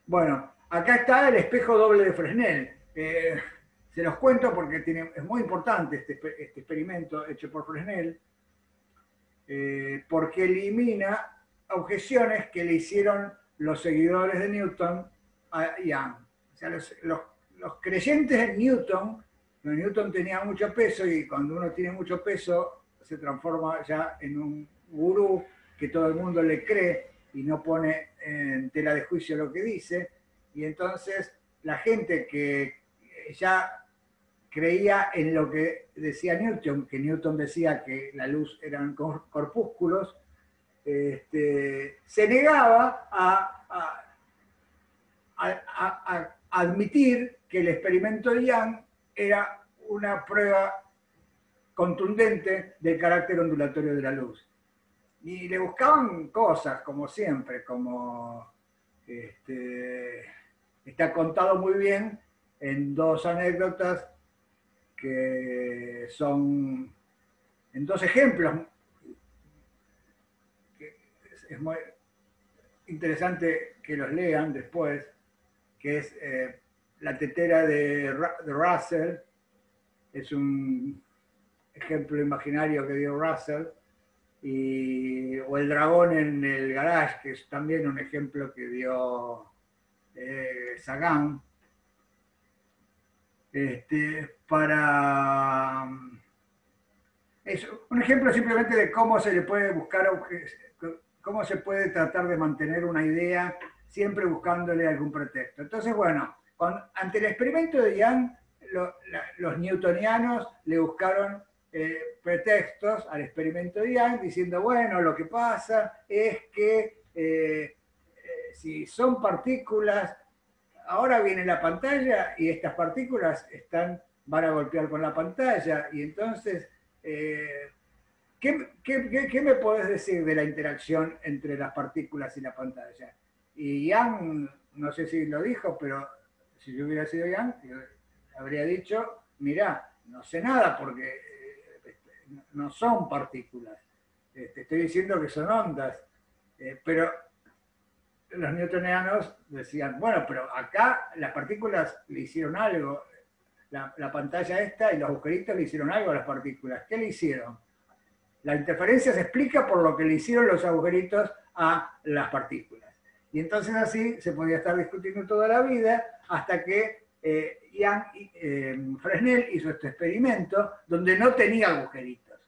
Bueno, acá está el espejo doble de Fresnel. Se los cuento porque es muy importante este experimento hecho por Fresnel, porque elimina objeciones que le hicieron los seguidores de Newton a Young. O sea, los creyentes en Newton tenía mucho peso y cuando uno tiene mucho peso se transforma ya en un gurú que todo el mundo le cree y no pone en tela de juicio lo que dice. Y entonces la gente que ya creía en lo que decía Newton, que Newton decía que la luz eran corpúsculos, se negaba a admitir que el experimento de Young era una prueba contundente del carácter ondulatorio de la luz. Y le buscaban cosas, como siempre, como está contado muy bien en dos anécdotas que son, en dos ejemplos, que es muy interesante que los lean después, que es la tetera de Russell, es un ejemplo imaginario que dio Russell, o el dragón en el garage, que es también un ejemplo que dio Sagan, es un ejemplo simplemente de cómo se le puede buscar, cómo se puede tratar de mantener una idea siempre buscándole algún pretexto. Entonces, bueno, ante el experimento de Young, los newtonianos le buscaron pretextos al experimento de Young diciendo, bueno, lo que pasa es que si son partículas, ahora viene la pantalla y estas partículas van a golpear con la pantalla y entonces, ¿qué me podés decir de la interacción entre las partículas y la pantalla? Y Young, no sé si lo dijo, pero si yo hubiera sido Young, yo habría dicho, mirá, no sé nada porque no son partículas. Estoy diciendo que son ondas, pero los newtonianos decían, bueno, pero acá las partículas le hicieron algo, la pantalla esta y los agujeritos le hicieron algo a las partículas. ¿Qué le hicieron? La interferencia se explica por lo que le hicieron los agujeritos a las partículas. Y entonces así se podía estar discutiendo toda la vida hasta que Fresnel hizo este experimento donde no tenía agujeritos.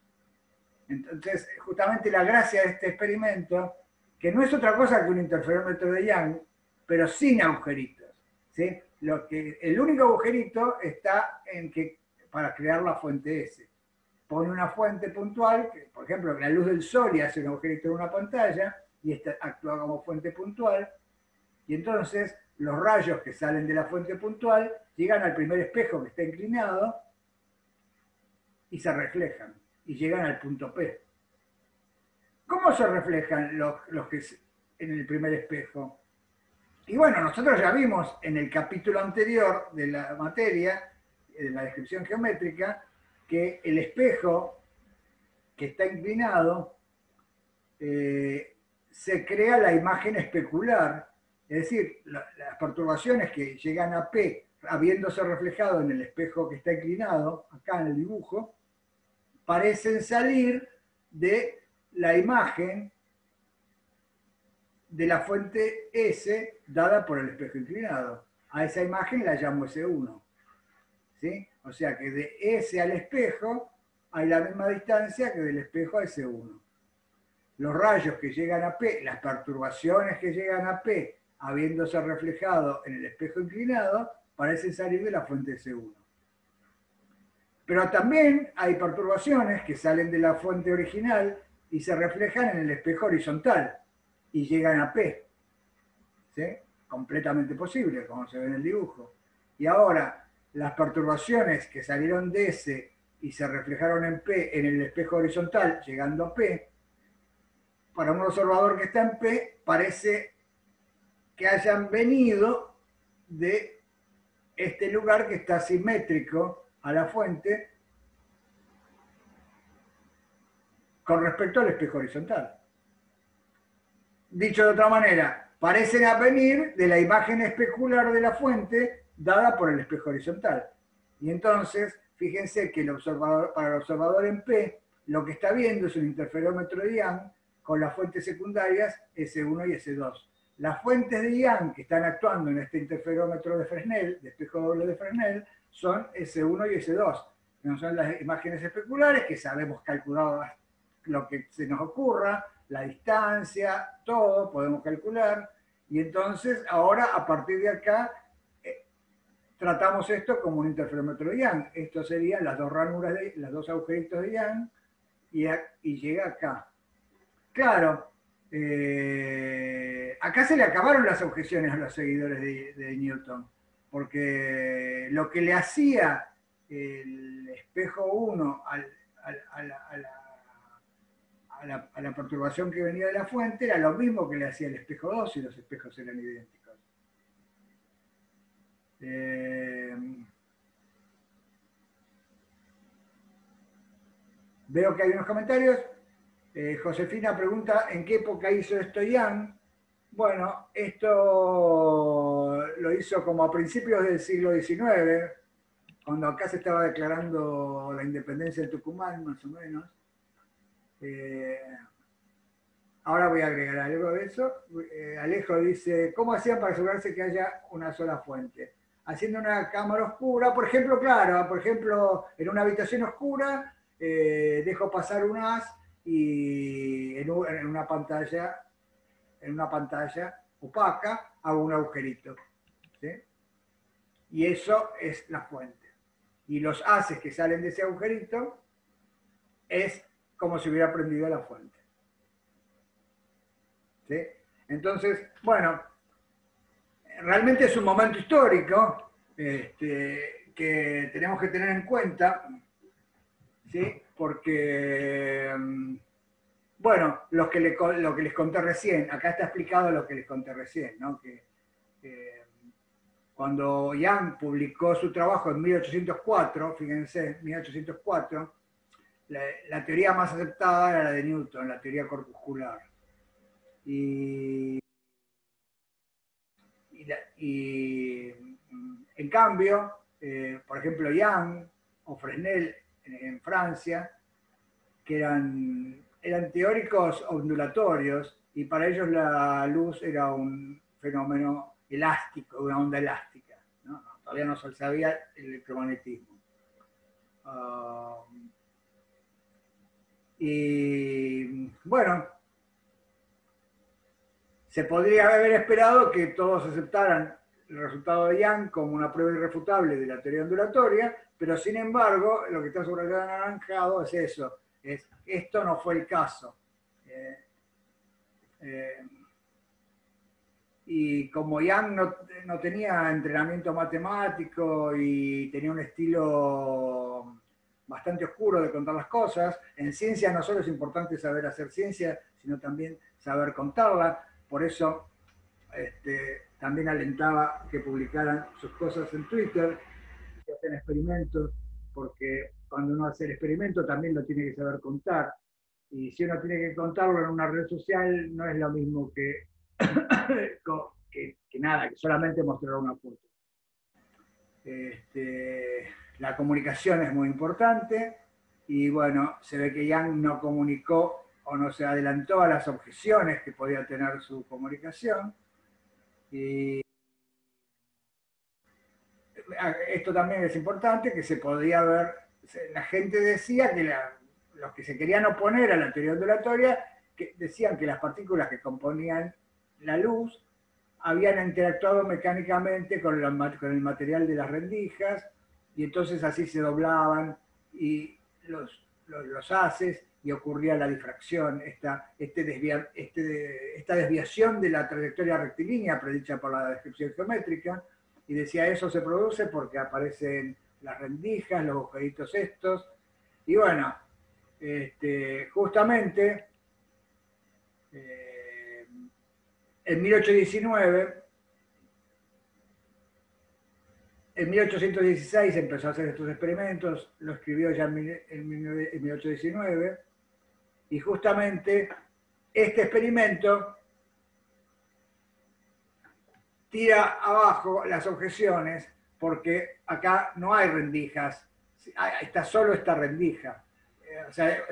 Entonces, justamente la gracia de este experimento, que no es otra cosa que un interferómetro de Young, pero sin agujeritos, ¿sí? El único agujerito está en que para crear la fuente S. Pone una fuente puntual, que, por ejemplo, la luz del sol y hace un agujerito en una pantalla, y esta actúa como fuente puntual, y entonces los rayos que salen de la fuente puntual llegan al primer espejo que está inclinado y se reflejan, y llegan al punto P. ¿Cómo se reflejan los que en el primer espejo? Y bueno, nosotros ya vimos en el capítulo anterior de la materia en la descripción geométrica, que el espejo que está inclinado se crea la imagen especular, es decir, las perturbaciones que llegan a P habiéndose reflejado en el espejo que está inclinado, acá en el dibujo, parecen salir de la imagen de la fuente S dada por el espejo inclinado. A esa imagen la llamo S1. ¿Sí? O sea que de S al espejo hay la misma distancia que del espejo a S1. Los rayos que llegan a P, las perturbaciones que llegan a P, habiéndose reflejado en el espejo inclinado, parecen salir de la fuente S1. Pero también hay perturbaciones que salen de la fuente original y se reflejan en el espejo horizontal y llegan a P. ¿Sí? Completamente posible, como se ve en el dibujo. Y ahora, las perturbaciones que salieron de S y se reflejaron en P en el espejo horizontal, llegando a P, para un observador que está en P, parece que hayan venido de este lugar que está simétrico a la fuente con respecto al espejo horizontal. Dicho de otra manera, parecen venir de la imagen especular de la fuente dada por el espejo horizontal. Y entonces, fíjense que para el observador en P, lo que está viendo es un interferómetro de Young con las fuentes secundarias S1 y S2. Las fuentes de Young que están actuando en este interferómetro de Fresnel, de espejo doble de Fresnel, son S1 y S2. No son las imágenes especulares que sabemos calcular lo que se nos ocurra, la distancia, todo, podemos calcular. Y entonces, ahora, a partir de acá, tratamos esto como un interferómetro de Young. Esto serían las dos ranuras, los dos agujeritos de Young, y llega acá. Claro, acá se le acabaron las objeciones a los seguidores de Newton, porque lo que le hacía el espejo 1 a la perturbación que venía de la fuente era lo mismo que le hacía el espejo 2 y los espejos eran idénticos. Veo que hay unos comentarios. Josefina pregunta, ¿en qué época hizo esto Young? Bueno, esto lo hizo como a principios del siglo XIX, cuando acá se estaba declarando la independencia de Tucumán, más o menos. Ahora voy a agregar algo de eso. Alejo dice, ¿cómo hacían para asegurarse que haya una sola fuente? Haciendo una cámara oscura, por ejemplo, claro, por ejemplo, en una habitación oscura, dejo pasar un haz y en una pantalla opaca hago un agujerito. ¿Sí? Y eso es la fuente. Y los haces que salen de ese agujerito es como si hubiera prendido la fuente. ¿Sí? Entonces, bueno, realmente es un momento histórico que tenemos que tener en cuenta, ¿sí? Porque, bueno, lo que les conté recién, acá está explicado lo que les conté recién, ¿no? Que cuando Young publicó su trabajo en 1804, fíjense, 1804, la teoría más aceptada era la de Newton, la teoría corpuscular. Y en cambio, por ejemplo, Young o Fresnel en Francia, que eran teóricos ondulatorios, y para ellos la luz era un fenómeno elástico, una onda elástica, ¿no? Todavía no se sabía el electromagnetismo. Y bueno, se podría haber esperado que todos aceptaran el resultado de Young como una prueba irrefutable de la teoría ondulatoria, pero sin embargo, lo que está subrayado en anaranjado es eso, esto no fue el caso. Y como Young no tenía entrenamiento matemático y tenía un estilo bastante oscuro de contar las cosas, en ciencia no solo es importante saber hacer ciencia, sino también saber contarla. Por eso también alentaba que publicaran sus cosas en Twitter. se hacen experimentos, porque cuando uno hace el experimento también lo tiene que saber contar. Y si uno tiene que contarlo en una red social, no es lo mismo que, que nada, que solamente mostrar una foto. La comunicación es muy importante y bueno, se ve que Young no comunicó o no se adelantó a las objeciones que podía tener su comunicación. Y esto también es importante, que se podía ver, la gente decía que los que se querían oponer a la teoría ondulatoria que decían que las partículas que componían la luz habían interactuado mecánicamente con el material de las rendijas y entonces así se doblaban y los haces y ocurría la difracción, esta desviación de la trayectoria rectilínea predicha por la descripción geométrica, y decía eso se produce porque aparecen las rendijas, los agujeritos estos, y bueno, justamente en 1819, en 1816 empezó a hacer estos experimentos, lo escribió ya en 1819, y justamente este experimento tira abajo las objeciones porque acá no hay rendijas, está solo esta rendija. O sea,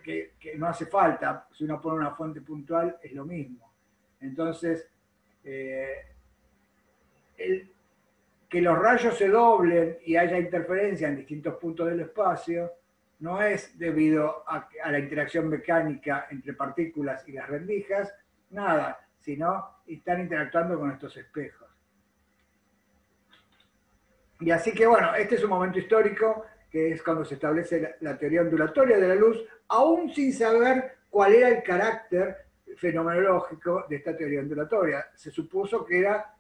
que no hace falta, si uno pone una fuente puntual es lo mismo. Entonces, que los rayos se doblen y haya interferencia en distintos puntos del espacio no es debido a la interacción mecánica entre partículas y las rendijas, nada, sino están interactuando con estos espejos. Y así que bueno, este es un momento histórico que es cuando se establece la teoría ondulatoria de la luz, aún sin saber cuál era el carácter fenomenológico de esta teoría ondulatoria. Se supuso que era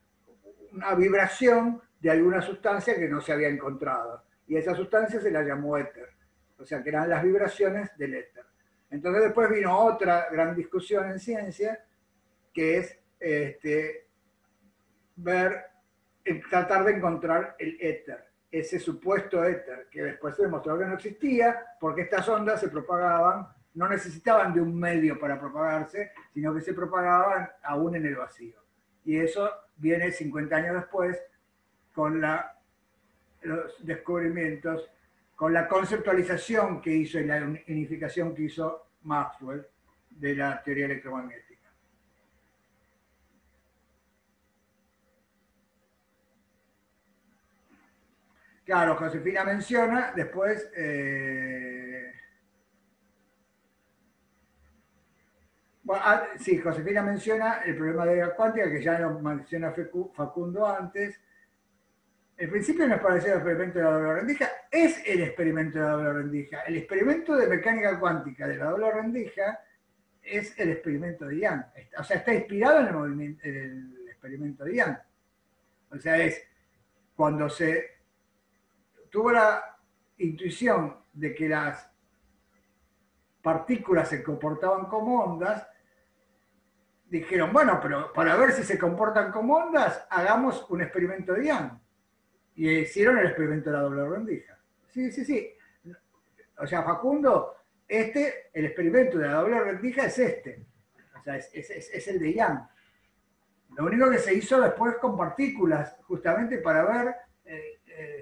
una vibración de alguna sustancia que no se había encontrado. Y esa sustancia se la llamó éter. O sea, que eran las vibraciones del éter. Entonces después vino otra gran discusión en ciencia, que es tratar de encontrar el éter, ese supuesto éter, que después se demostró que no existía, porque estas ondas se propagaban, no necesitaban de un medio para propagarse, sino que se propagaban aún en el vacío. Y eso viene 50 años después con los descubrimientos, con la conceptualización que hizo y la unificación que hizo Maxwell de la teoría electromagnética. Claro, Josefina menciona después sí, Josefina menciona el problema de la cuántica, que ya lo menciona Facundo antes. El principio nos pareció el experimento de la doble rendija, es el experimento de la doble rendija. El experimento de mecánica cuántica de la doble rendija es el experimento de Young. O sea, está inspirado en el experimento de Young. O sea, es cuando se tuvo la intuición de que las partículas se comportaban como ondas, dijeron, bueno, pero para ver si se comportan como ondas, hagamos un experimento de Young. Y hicieron el experimento de la doble rendija. Sí, sí, sí. O sea, Facundo, el experimento de la doble rendija es este. O sea, es el de Young. Lo único que se hizo después con partículas, justamente para ver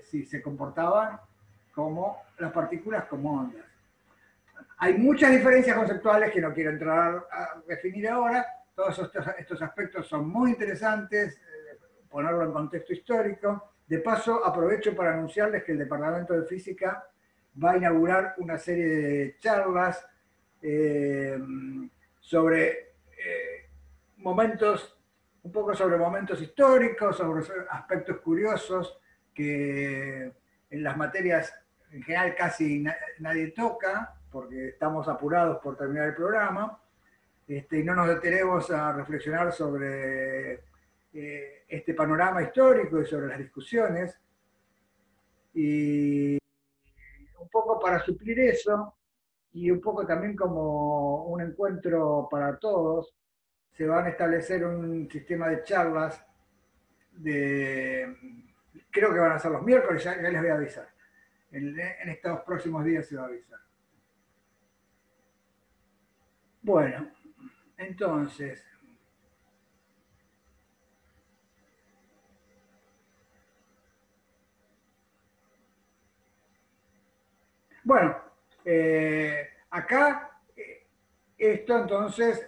si se comportaban como las partículas como ondas. Hay muchas diferencias conceptuales que no quiero entrar a definir ahora. Todos estos aspectos son muy interesantes, ponerlo en contexto histórico. De paso, aprovecho para anunciarles que el Departamento de Física va a inaugurar una serie de charlas sobre un poco sobre momentos históricos, sobre aspectos curiosos que en las materias en general casi nadie toca, porque estamos apurados por terminar el programa, y no nos detenemos a reflexionar sobre este panorama histórico y sobre las discusiones. Y un poco para suplir eso, y un poco también como un encuentro para todos, se van a establecer un sistema de charlas Creo que van a ser los miércoles, ya les voy a avisar. En estos próximos días se va a avisar. Bueno, entonces, bueno, acá esto entonces,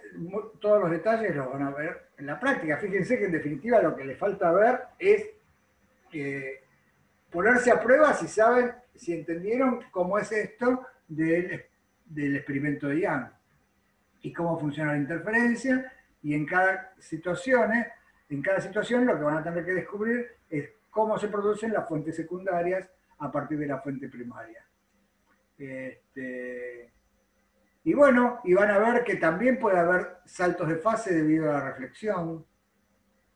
todos los detalles los van a ver en la práctica. Fíjense que en definitiva lo que les falta ver es ponerse a prueba si saben, si entendieron cómo es esto del experimento de Young y cómo funciona la interferencia, y en cada situación lo que van a tener que descubrir es cómo se producen las fuentes secundarias a partir de la fuente primaria. Y bueno, y van a ver que también puede haber saltos de fase debido a la reflexión.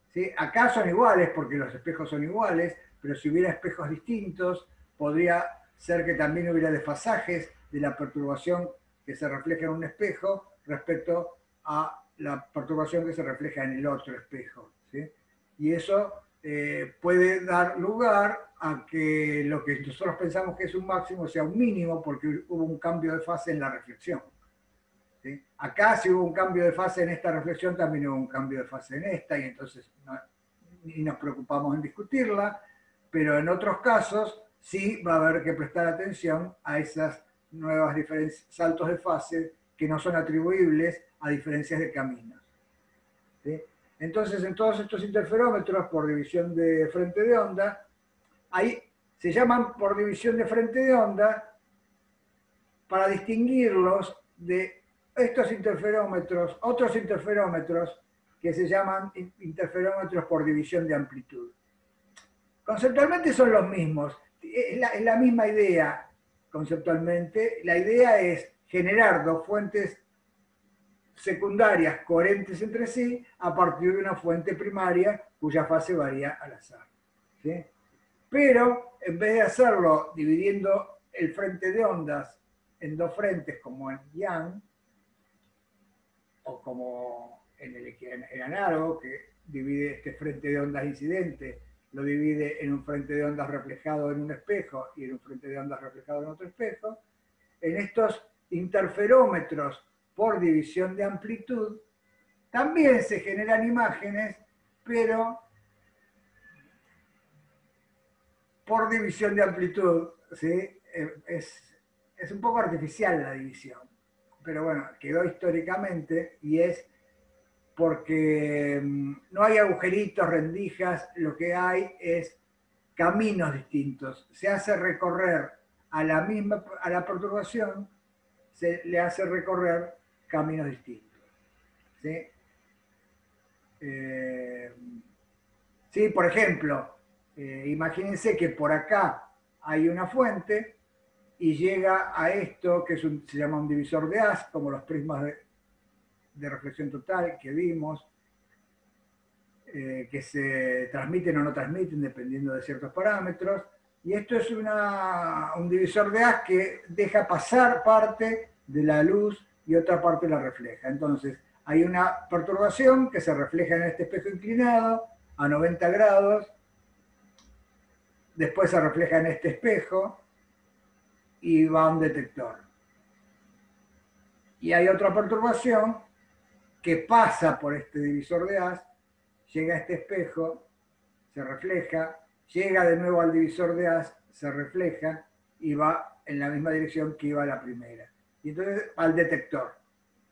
¿Sí? Acá son iguales porque los espejos son iguales, pero si hubiera espejos distintos, podría ser que también hubiera desfasajes de la perturbación que se refleja en un espejo respecto a la perturbación que se refleja en el otro espejo. ¿Sí? Y eso puede dar lugar a que lo que nosotros pensamos que es un máximo sea un mínimo porque hubo un cambio de fase en la reflexión. ¿Sí? Acá si hubo un cambio de fase en esta reflexión, también hubo un cambio de fase en esta, y entonces ni nos preocupamos en discutirla, pero en otros casos sí va a haber que prestar atención a esas nuevas saltos de fase que no son atribuibles a diferencias de caminos. ¿Sí? Entonces, en todos estos interferómetros por división de frente de onda, ahí se llaman por división de frente de onda para distinguirlos de estos interferómetros, otros interferómetros que se llaman interferómetros por división de amplitud. Conceptualmente son los mismos, es la misma idea conceptualmente. La idea es generar dos fuentes secundarias coherentes entre sí a partir de una fuente primaria cuya fase varía al azar. ¿Sí? Pero en vez de hacerlo dividiendo el frente de ondas en dos frentes como en Young, o como en el análogo, que divide este frente de ondas incidente, lo divide en un frente de ondas reflejado en un espejo y en un frente de ondas reflejado en otro espejo, en estos interferómetros por división de amplitud también se generan imágenes, pero por división de amplitud. ¿Sí? Es un poco artificial la división, pero bueno, quedó históricamente, y es porque no hay agujeritos, rendijas, lo que hay es caminos distintos. Se hace recorrer a la perturbación, se le hace recorrer caminos distintos. ¿Sí? Sí, por ejemplo, imagínense que por acá hay una fuente y llega a esto que se llama un divisor de haz, como los prismas de reflexión total que vimos, que se transmiten o no transmiten dependiendo de ciertos parámetros. Y esto es un divisor de haz que deja pasar parte de la luz y otra parte la refleja. Entonces, hay una perturbación que se refleja en este espejo inclinado a 90 grados, después se refleja en este espejo y va a un detector. Y hay otra perturbación que pasa por este divisor de haz, llega a este espejo, se refleja, llega de nuevo al divisor de haz, se refleja y va en la misma dirección que iba la primera. Y entonces al detector.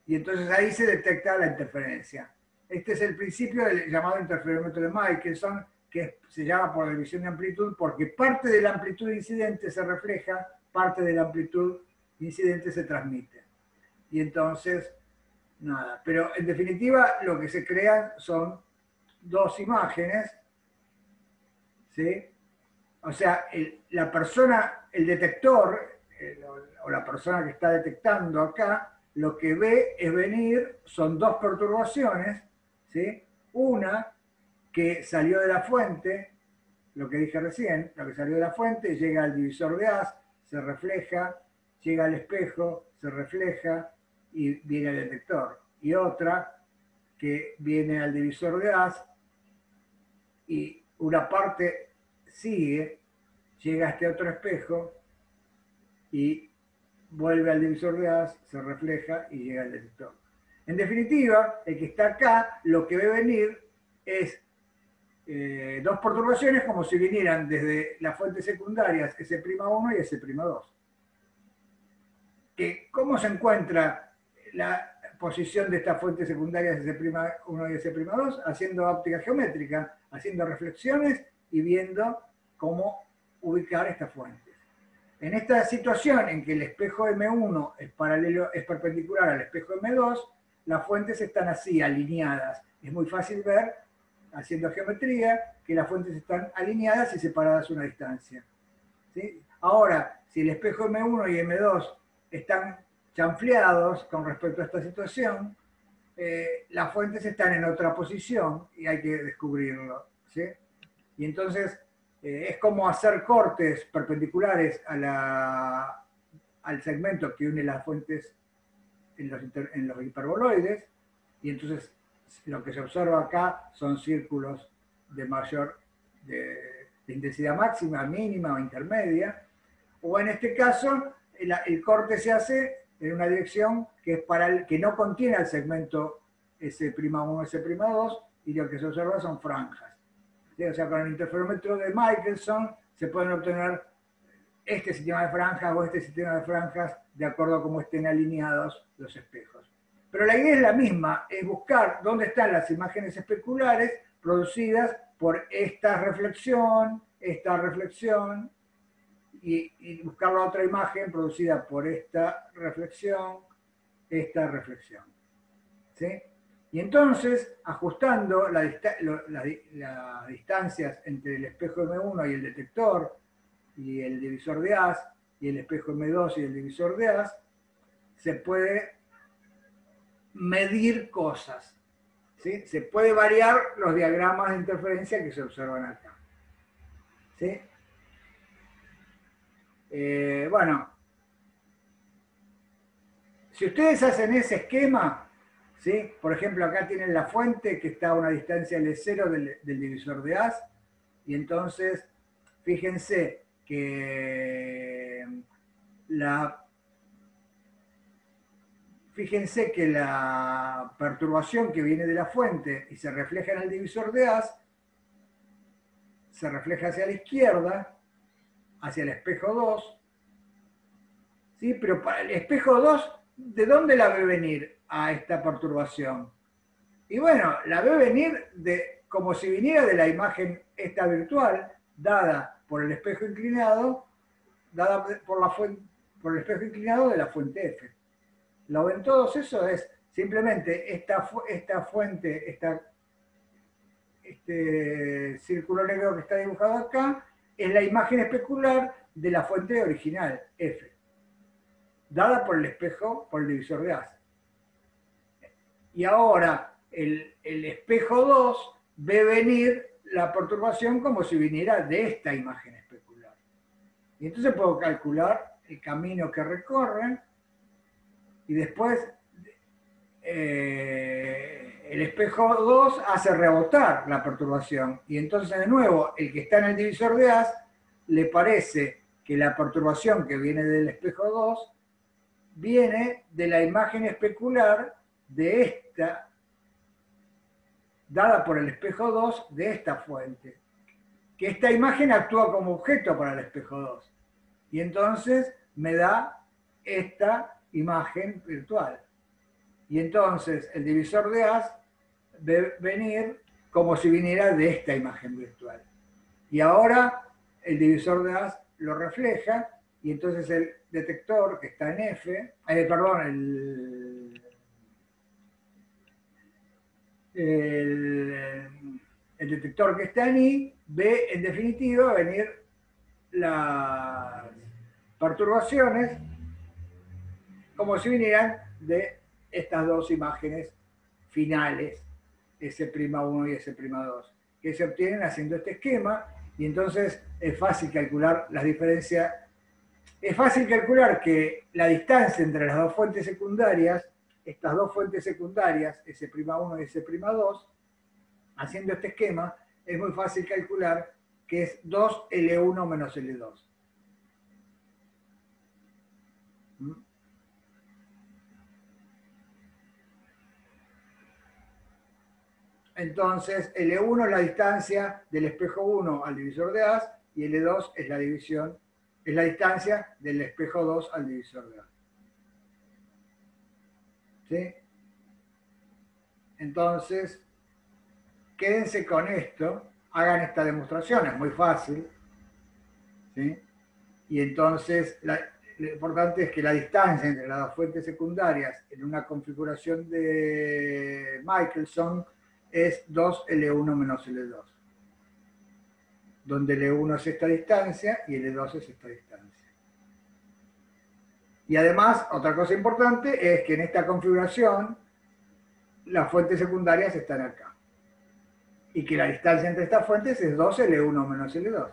Y entonces ahí se detecta la interferencia. Este es el principio del llamado interferómetro de Michelson, que se llama por división de amplitud, porque parte de la amplitud incidente se refleja, parte de la amplitud incidente se transmite. Y entonces, nada. Pero en definitiva, lo que se crean son dos imágenes, ¿sí? O sea, la persona, el detector, o la persona que está detectando acá, lo que ve es venir, son dos perturbaciones, ¿sí? Una que salió de la fuente, lo que dije recién, lo que salió de la fuente, llega al divisor de haz, se refleja, llega al espejo, se refleja y viene al detector. Y otra que viene al divisor de haz y una parte sigue, llega a este otro espejo y vuelve al divisor de haz, se refleja y llega al detector. En definitiva, el que está acá, lo que ve venir es dos perturbaciones como si vinieran desde las fuentes secundarias S'1 y S'2. ¿Cómo se encuentra la posición de estas fuentes secundarias S'1 y S'2? Haciendo óptica geométrica, haciendo reflexiones y viendo cómo ubicar estas fuentes. En esta situación en que el espejo M1 es perpendicular al espejo M2, las fuentes están así, alineadas. Es muy fácil ver, haciendo geometría, que las fuentes están alineadas y separadas a una distancia. ¿Sí? Ahora, si el espejo M1 y M2 están chanfleados con respecto a esta situación, las fuentes están en otra posición y hay que descubrirlo. ¿Sí? Y entonces es como hacer cortes perpendiculares al segmento que une las fuentes en los hiperboloides, y entonces lo que se observa acá son círculos de intensidad máxima, mínima o intermedia, o en este caso el corte se hace en una dirección que es que no contiene el segmento S'1, S'2, y lo que se observa son franjas. ¿Sí? O sea, con el interferómetro de Michelson se pueden obtener este sistema de franjas o este sistema de franjas de acuerdo a cómo estén alineados los espejos. Pero la idea es la misma, es buscar dónde están las imágenes especulares producidas por esta reflexión, y buscar la otra imagen producida por esta reflexión. ¿Sí? Y entonces, ajustando las distancias entre el espejo M1 y el detector, y el divisor de haz, y el espejo M2 y el divisor de haz, se puede medir cosas. ¿Sí? Se puede variar los diagramas de interferencia que se observan acá. ¿Sí? Bueno, si ustedes hacen ese esquema, ¿sí? Por ejemplo, acá tienen la fuente que está a una distancia L0 del divisor de haz, y entonces fíjense que la perturbación que viene de la fuente y se refleja en el divisor de haz, se refleja hacia la izquierda, hacia el espejo 2, ¿sí? Pero para el espejo 2, ¿de dónde la ve venir a esta perturbación? Y bueno, la ve venir como si viniera de la imagen esta virtual, dada por el espejo inclinado, por el espejo inclinado de la fuente F. ¿Lo ven todos? Eso es simplemente esta fuente, este círculo negro que está dibujado acá, es la imagen especular de la fuente original, F, dada por el espejo, por el divisor de haz. Y ahora el espejo 2 ve venir la perturbación como si viniera de esta imagen especular. Y entonces puedo calcular el camino que recorren, y después el espejo 2 hace rebotar la perturbación. Y entonces de nuevo, el que está en el divisor de haz le parece que la perturbación que viene del espejo 2 viene de la imagen especular de esta, dada por el espejo 2 de esta fuente. Que esta imagen actúa como objeto para el espejo 2. Y entonces me da esta imagen virtual. Y entonces el divisor de haz ve venir como si viniera de esta imagen virtual. Y ahora el divisor de haz lo refleja, y entonces el detector que está en F, el detector que está en I ve en definitiva venir las perturbaciones como si vinieran de estas dos imágenes finales, S'1 y S'2, que se obtienen haciendo este esquema, y entonces es fácil calcular las diferencias. Es fácil calcular que la distancia entre las dos fuentes secundarias, estas dos fuentes secundarias, S'1 y S'2, haciendo este esquema, es muy fácil calcular que es 2L1 menos L2. Entonces, L1 es la distancia del espejo 1 al divisor de A, y L2 es la división, es la distancia del espejo 2 al divisor de A. ¿Sí? Entonces, quédense con esto, hagan esta demostración, es muy fácil. ¿Sí? Y entonces, lo importante es que la distancia entre las dos fuentes secundarias en una configuración de Michelson es 2L1 menos L2, donde L1 es esta distancia y L2 es esta distancia. Y además, otra cosa importante es que en esta configuración las fuentes secundarias están acá. Y que la distancia entre estas fuentes es 2L1 menos L2.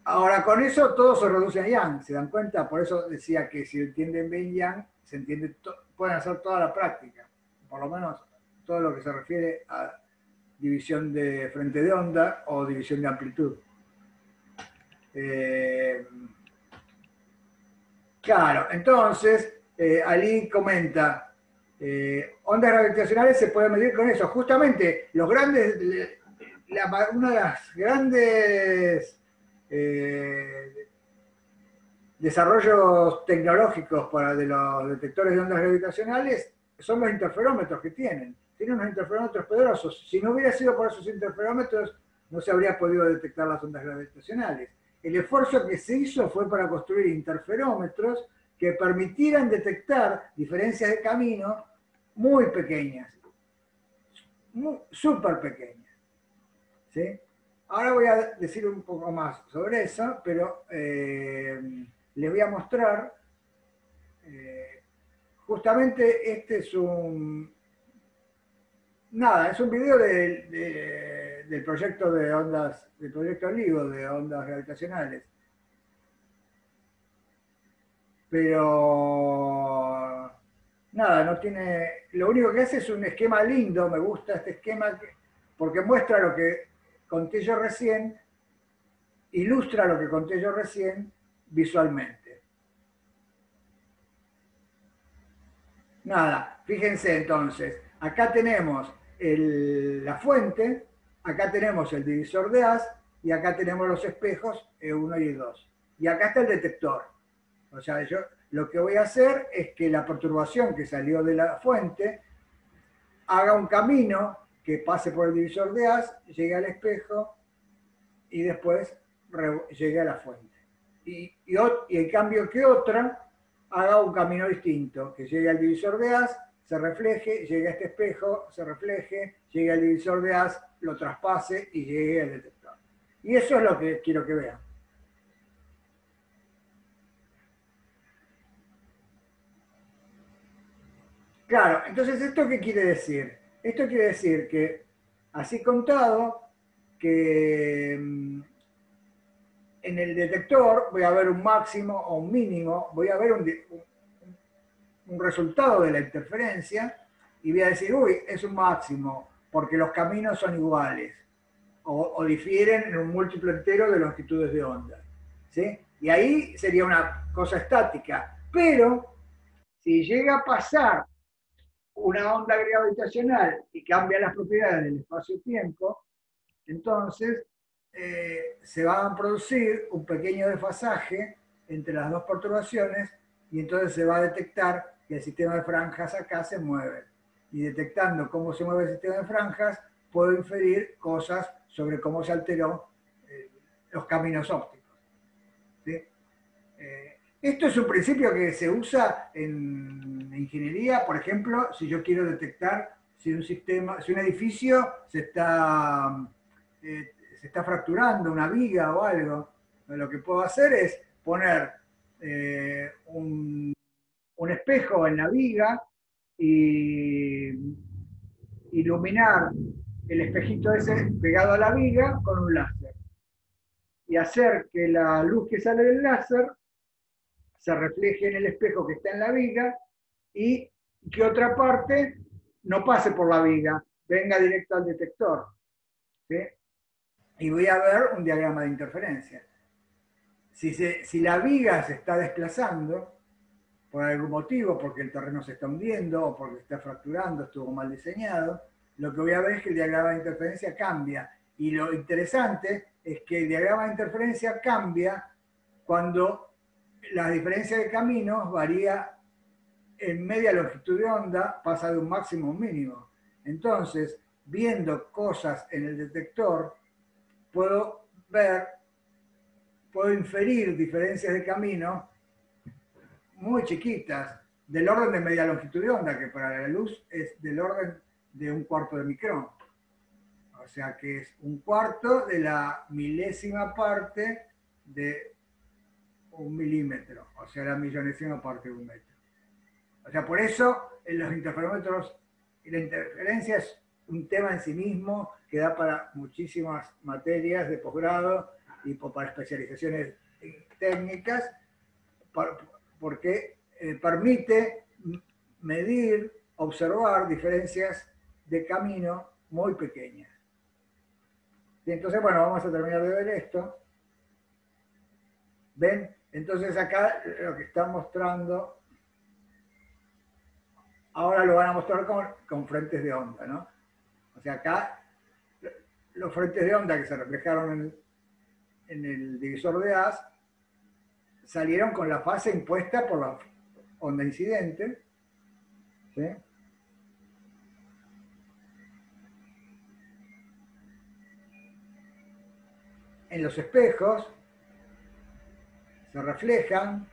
Ahora, con eso todo se reduce a Yang, ¿se dan cuenta? Por eso decía que si entienden bien Yang, se entiende, pueden hacer toda la práctica, por lo menos todo lo que se refiere a división de frente de onda o división de amplitud. Claro, entonces, Ali comenta, ondas gravitacionales se pueden medir con eso. Justamente, los grandes, una de las grandes desarrollos tecnológicos de los detectores de ondas gravitacionales son los interferómetros que tienen. Tienen unos interferómetros poderosos. Si no hubiera sido por esos interferómetros, no se habría podido detectar las ondas gravitacionales. El esfuerzo que se hizo fue para construir interferómetros que permitieran detectar diferencias de camino muy pequeñas, súper pequeñas. ¿Sí? Ahora voy a decir un poco más sobre eso, pero les voy a mostrar, justamente este es un video del proyecto de ondas, del proyecto LIGO de ondas gravitacionales. Pero nada, no tiene, lo único que hace es un esquema lindo, me gusta este esquema porque muestra lo que conté yo recién, ilustra lo que conté yo recién visualmente. Nada, fíjense entonces, acá tenemos la fuente, acá tenemos el divisor de haz y acá tenemos los espejos E1 y E2. Y acá está el detector. O sea, yo lo que voy a hacer es que la perturbación que salió de la fuente haga un camino que pase por el divisor de haz, llegue al espejo y después llegue a la fuente. Y en cambio que otra haga un camino distinto, que llegue al divisor de haz, se refleje, llegue a este espejo, se refleje, llegue al divisor de haz, lo traspase y llegue al detector. Y eso es lo que quiero que vean. Claro, entonces, ¿esto qué quiere decir? Esto quiere decir que, así contado, que en el detector voy a ver un máximo o un mínimo, voy a ver un resultado de la interferencia y voy a decir, uy, es un máximo, porque los caminos son iguales o difieren en un múltiplo entero de longitudes de onda. ¿Sí? Y ahí sería una cosa estática. Pero si llega a pasar una onda gravitacional y cambia las propiedades del espacio-tiempo, entonces se va a producir un pequeño desfasaje entre las dos perturbaciones y entonces se va a detectar que el sistema de franjas acá se mueve. Y detectando cómo se mueve el sistema de franjas, puedo inferir cosas sobre cómo se alteró los caminos ópticos. ¿Sí? Esto es un principio que se usa en ingeniería, por ejemplo, si yo quiero detectar si un edificio se está fracturando, una viga o algo. Lo que puedo hacer es poner un espejo en la viga y iluminar el espejito ese pegado a la viga con un láser. Y hacer que la luz que sale del láser se refleje en el espejo que está en la viga y que otra parte no pase por la viga, venga directo al detector. ¿Sí? y voy a ver un diagrama de interferencia. Si la viga se está desplazando por algún motivo, porque el terreno se está hundiendo o porque se está fracturando, estuvo mal diseñado, lo que voy a ver es que el diagrama de interferencia cambia. Y lo interesante es que el diagrama de interferencia cambia cuando la diferencia de caminos varía en media longitud de onda, pasa de un máximo a un mínimo. Entonces, viendo cosas en el detector, puedo inferir diferencias de camino muy chiquitas, del orden de media longitud de onda, que para la luz es del orden de un cuarto de micrón. O sea que es un cuarto de la milésima parte de un milímetro, o sea, la millonésima parte de un metro. O sea, por eso en los interferómetros, la interferencia es un tema en sí mismo que da para muchísimas materias de posgrado y para especializaciones técnicas, porque permite medir, observar diferencias de camino muy pequeñas. Y entonces, bueno, vamos a terminar de ver esto. ¿Ven? Entonces acá lo que está mostrando, ahora lo van a mostrar con frentes de onda, ¿no? O sea, acá los frentes de onda que se reflejaron en el divisor de haz salieron con la fase impuesta por la onda incidente, ¿sí? En los espejos se reflejan,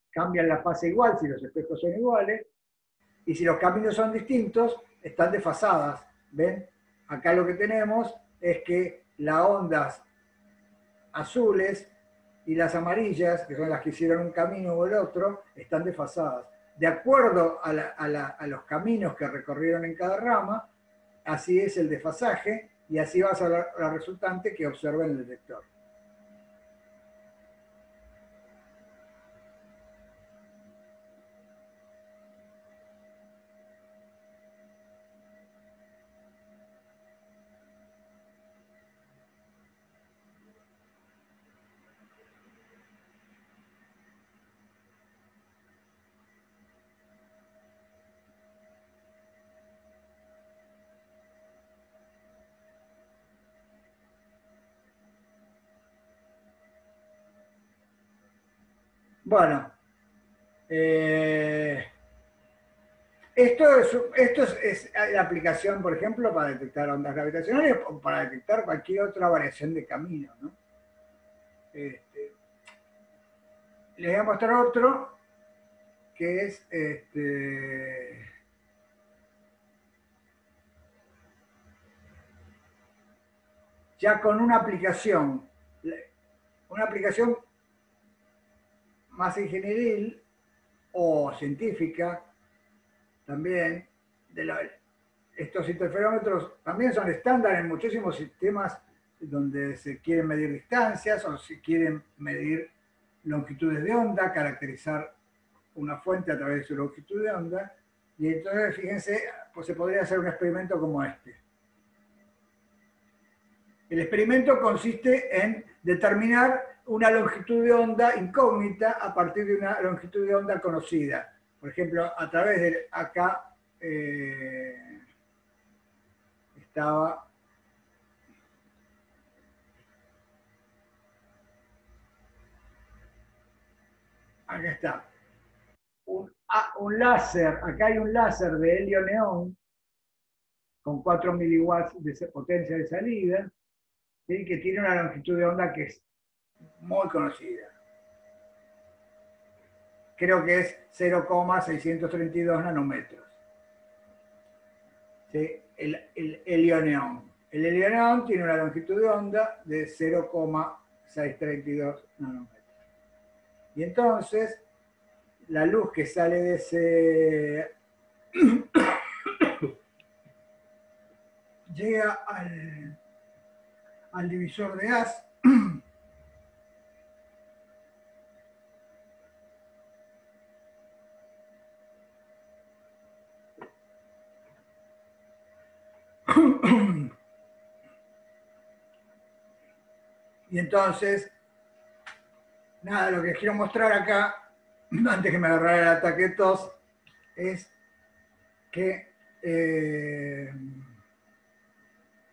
cambian la fase igual si los espejos son iguales, y si los caminos son distintos, están desfasadas. ¿Ven? Acá lo que tenemos es que las ondas azules y las amarillas, que son las que hicieron un camino o el otro, están desfasadas. De acuerdo a los caminos que recorrieron en cada rama, así es el desfasaje y así va a ser la resultante que observa el detector. Bueno, esto es la aplicación, por ejemplo, para detectar ondas gravitacionales o para detectar cualquier otra variación de camino, ¿no? Les voy a mostrar otro que es ya con una aplicación más ingenieril o científica también. Estos interferómetros también son estándar en muchísimos sistemas donde se quieren medir distancias o se quieren medir longitudes de onda, caracterizar una fuente a través de su longitud de onda. Y entonces, fíjense, pues se podría hacer un experimento como este. El experimento consiste en determinar una longitud de onda incógnita a partir de una longitud de onda conocida. Por ejemplo, a través de acá estaba acá está un láser, acá hay un láser de helio neón con 4 miliwatts de potencia de salida, ¿sí? Que tiene una longitud de onda que es muy conocida. Creo que es 0,632 nanómetros. ¿Sí? El helio neón. El helio neón tiene una longitud de onda de 0,632 nanómetros. Y entonces, la luz que sale de ese llega al divisor de haz Y entonces, nada, lo que quiero mostrar acá, antes que me agarrara el ataque de tos, es que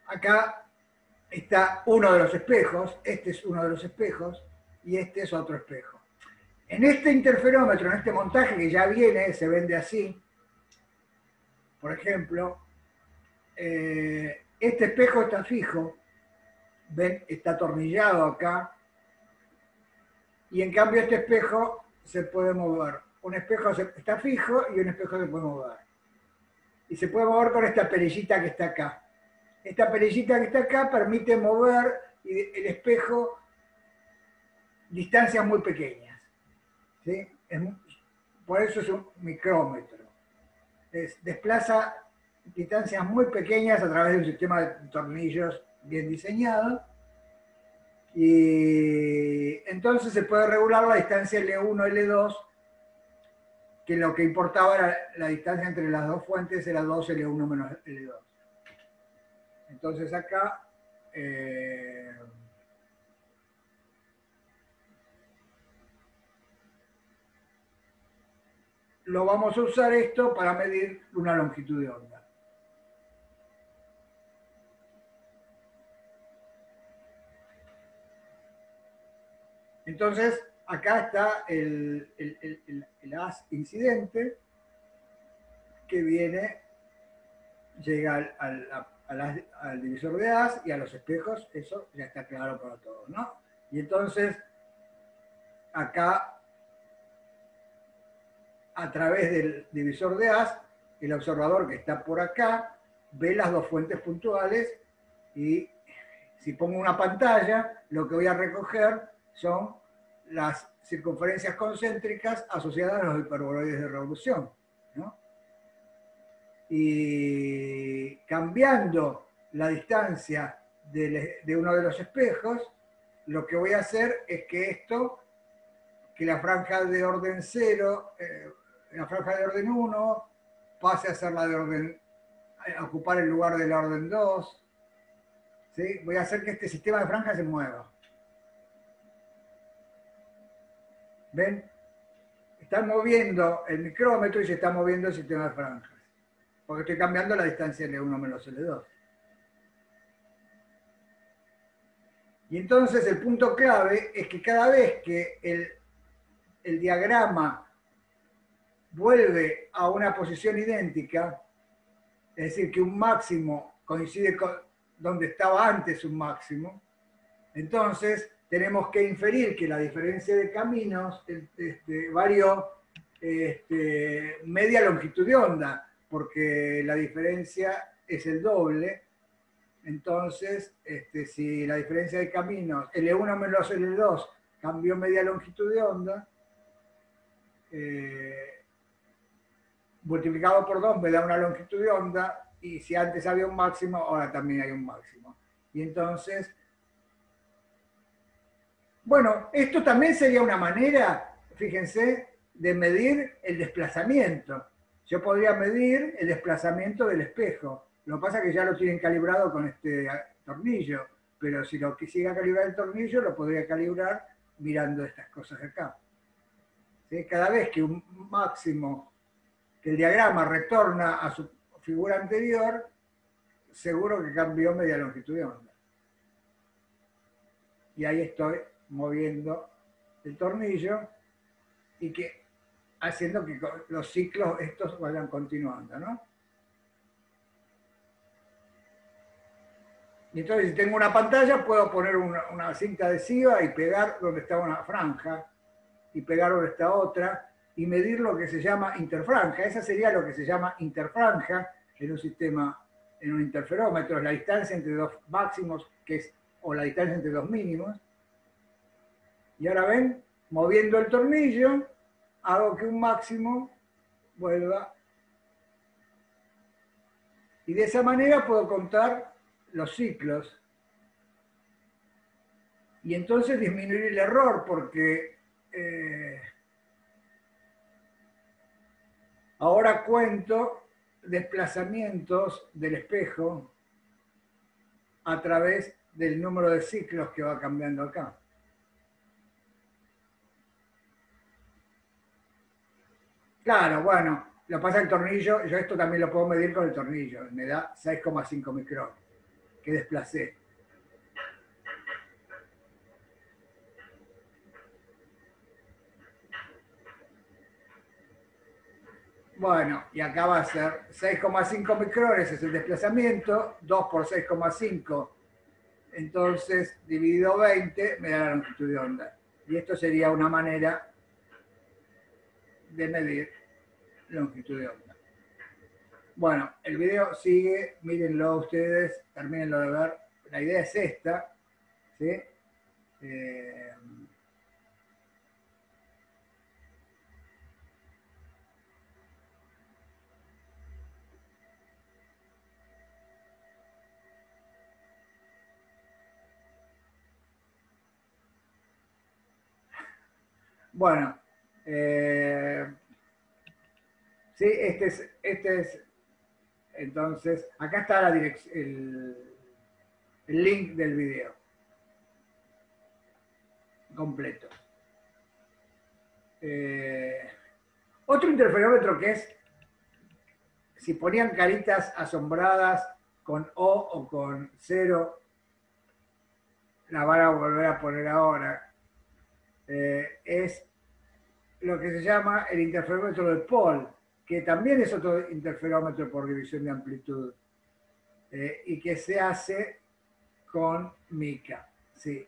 acá está uno de los espejos, este es uno de los espejos, y este es otro espejo. En este interferómetro, en este montaje que ya viene, se vende así, por ejemplo, este espejo está fijo, ven, está atornillado acá, y en cambio este espejo se puede mover. Un espejo está fijo y un espejo se puede mover. Y se puede mover con esta perillita que está acá. Esta perillita que está acá permite mover el espejo distancias muy pequeñas. ¿Sí? Por eso es un micrómetro. Desplaza distancias muy pequeñas a través de un sistema de tornillos bien diseñado. Y entonces se puede regular la distancia L1 y L2, que lo que importaba era la distancia entre las dos fuentes, era 2 L1 menos L2. Entonces acá lo vamos a usar esto para medir una longitud de onda. Entonces, acá está el haz incidente que viene, llega al divisor de haz y a los espejos, eso ya está claro para todos, ¿no? Y entonces, acá, a través del divisor de haz, el observador que está por acá ve las dos fuentes puntuales y si pongo una pantalla, lo que voy a recoger son las circunferencias concéntricas asociadas a los hiperboloides de revolución, ¿no? Y cambiando la distancia de uno de los espejos, lo que voy a hacer es que la franja de orden 0, la franja de orden 1, pase a ser la de orden, a ocupar el lugar de la orden 2, ¿sí? Voy a hacer que este sistema de franjas se mueva. ¿Ven? Están moviendo el micrómetro y se está moviendo el sistema de franjas. Porque estoy cambiando la distancia L1 menos L2. Y entonces el punto clave es que cada vez que el diagrama vuelve a una posición idéntica, es decir, que un máximo coincide con donde estaba antes un máximo, entonces tenemos que inferir que la diferencia de caminos varió media longitud de onda, porque la diferencia es el doble. Entonces, si la diferencia de caminos, L1 menos L2, cambió media longitud de onda, multiplicado por 2 me da una longitud de onda, y si antes había un máximo, ahora también hay un máximo. Y entonces, bueno, esto también sería una manera, fíjense, de medir el desplazamiento. Yo podría medir el desplazamiento del espejo. Lo que pasa es que ya lo tienen calibrado con este tornillo, pero si lo quisiera calibrar el tornillo, lo podría calibrar mirando estas cosas de acá. ¿Sí? Cada vez que un máximo, que el diagrama retorna a su figura anterior, seguro que cambió media longitud de onda. Y ahí estoy moviendo el tornillo y haciendo que los ciclos estos vayan continuando, ¿no? Y entonces si tengo una pantalla puedo poner una cinta adhesiva y pegar donde está una franja y pegar donde está otra y medir lo que se llama interfranja. Esa sería lo que se llama interfranja en un sistema, en un interferómetro, es la distancia entre dos máximos, o la distancia entre dos mínimos. Y ahora ven, moviendo el tornillo, hago que un máximo vuelva. Y de esa manera puedo contar los ciclos. Y entonces disminuir el error, porque ahora cuento desplazamientos del espejo a través del número de ciclos que va cambiando acá. Claro, bueno, lo pasa el tornillo, yo esto también lo puedo medir con el tornillo, me da 6,5 micrones, que desplacé. Bueno, y acá va a ser 6,5 micrones, es el desplazamiento, 2 por 6,5, entonces dividido 20 me da la longitud de onda. Y esto sería una manera de medir longitud de onda. Bueno, el video sigue, mírenlo ustedes, termínenlo de ver. La idea es esta, ¿sí? Bueno, sí, este es, entonces, acá está la el link del video completo. Otro interferómetro que es, si ponían caritas asombradas con O o con 0, la van a volver a poner ahora, es lo que se llama el interferómetro de Paul, que también es otro interferómetro por división de amplitud, y que se hace con mica. Sí.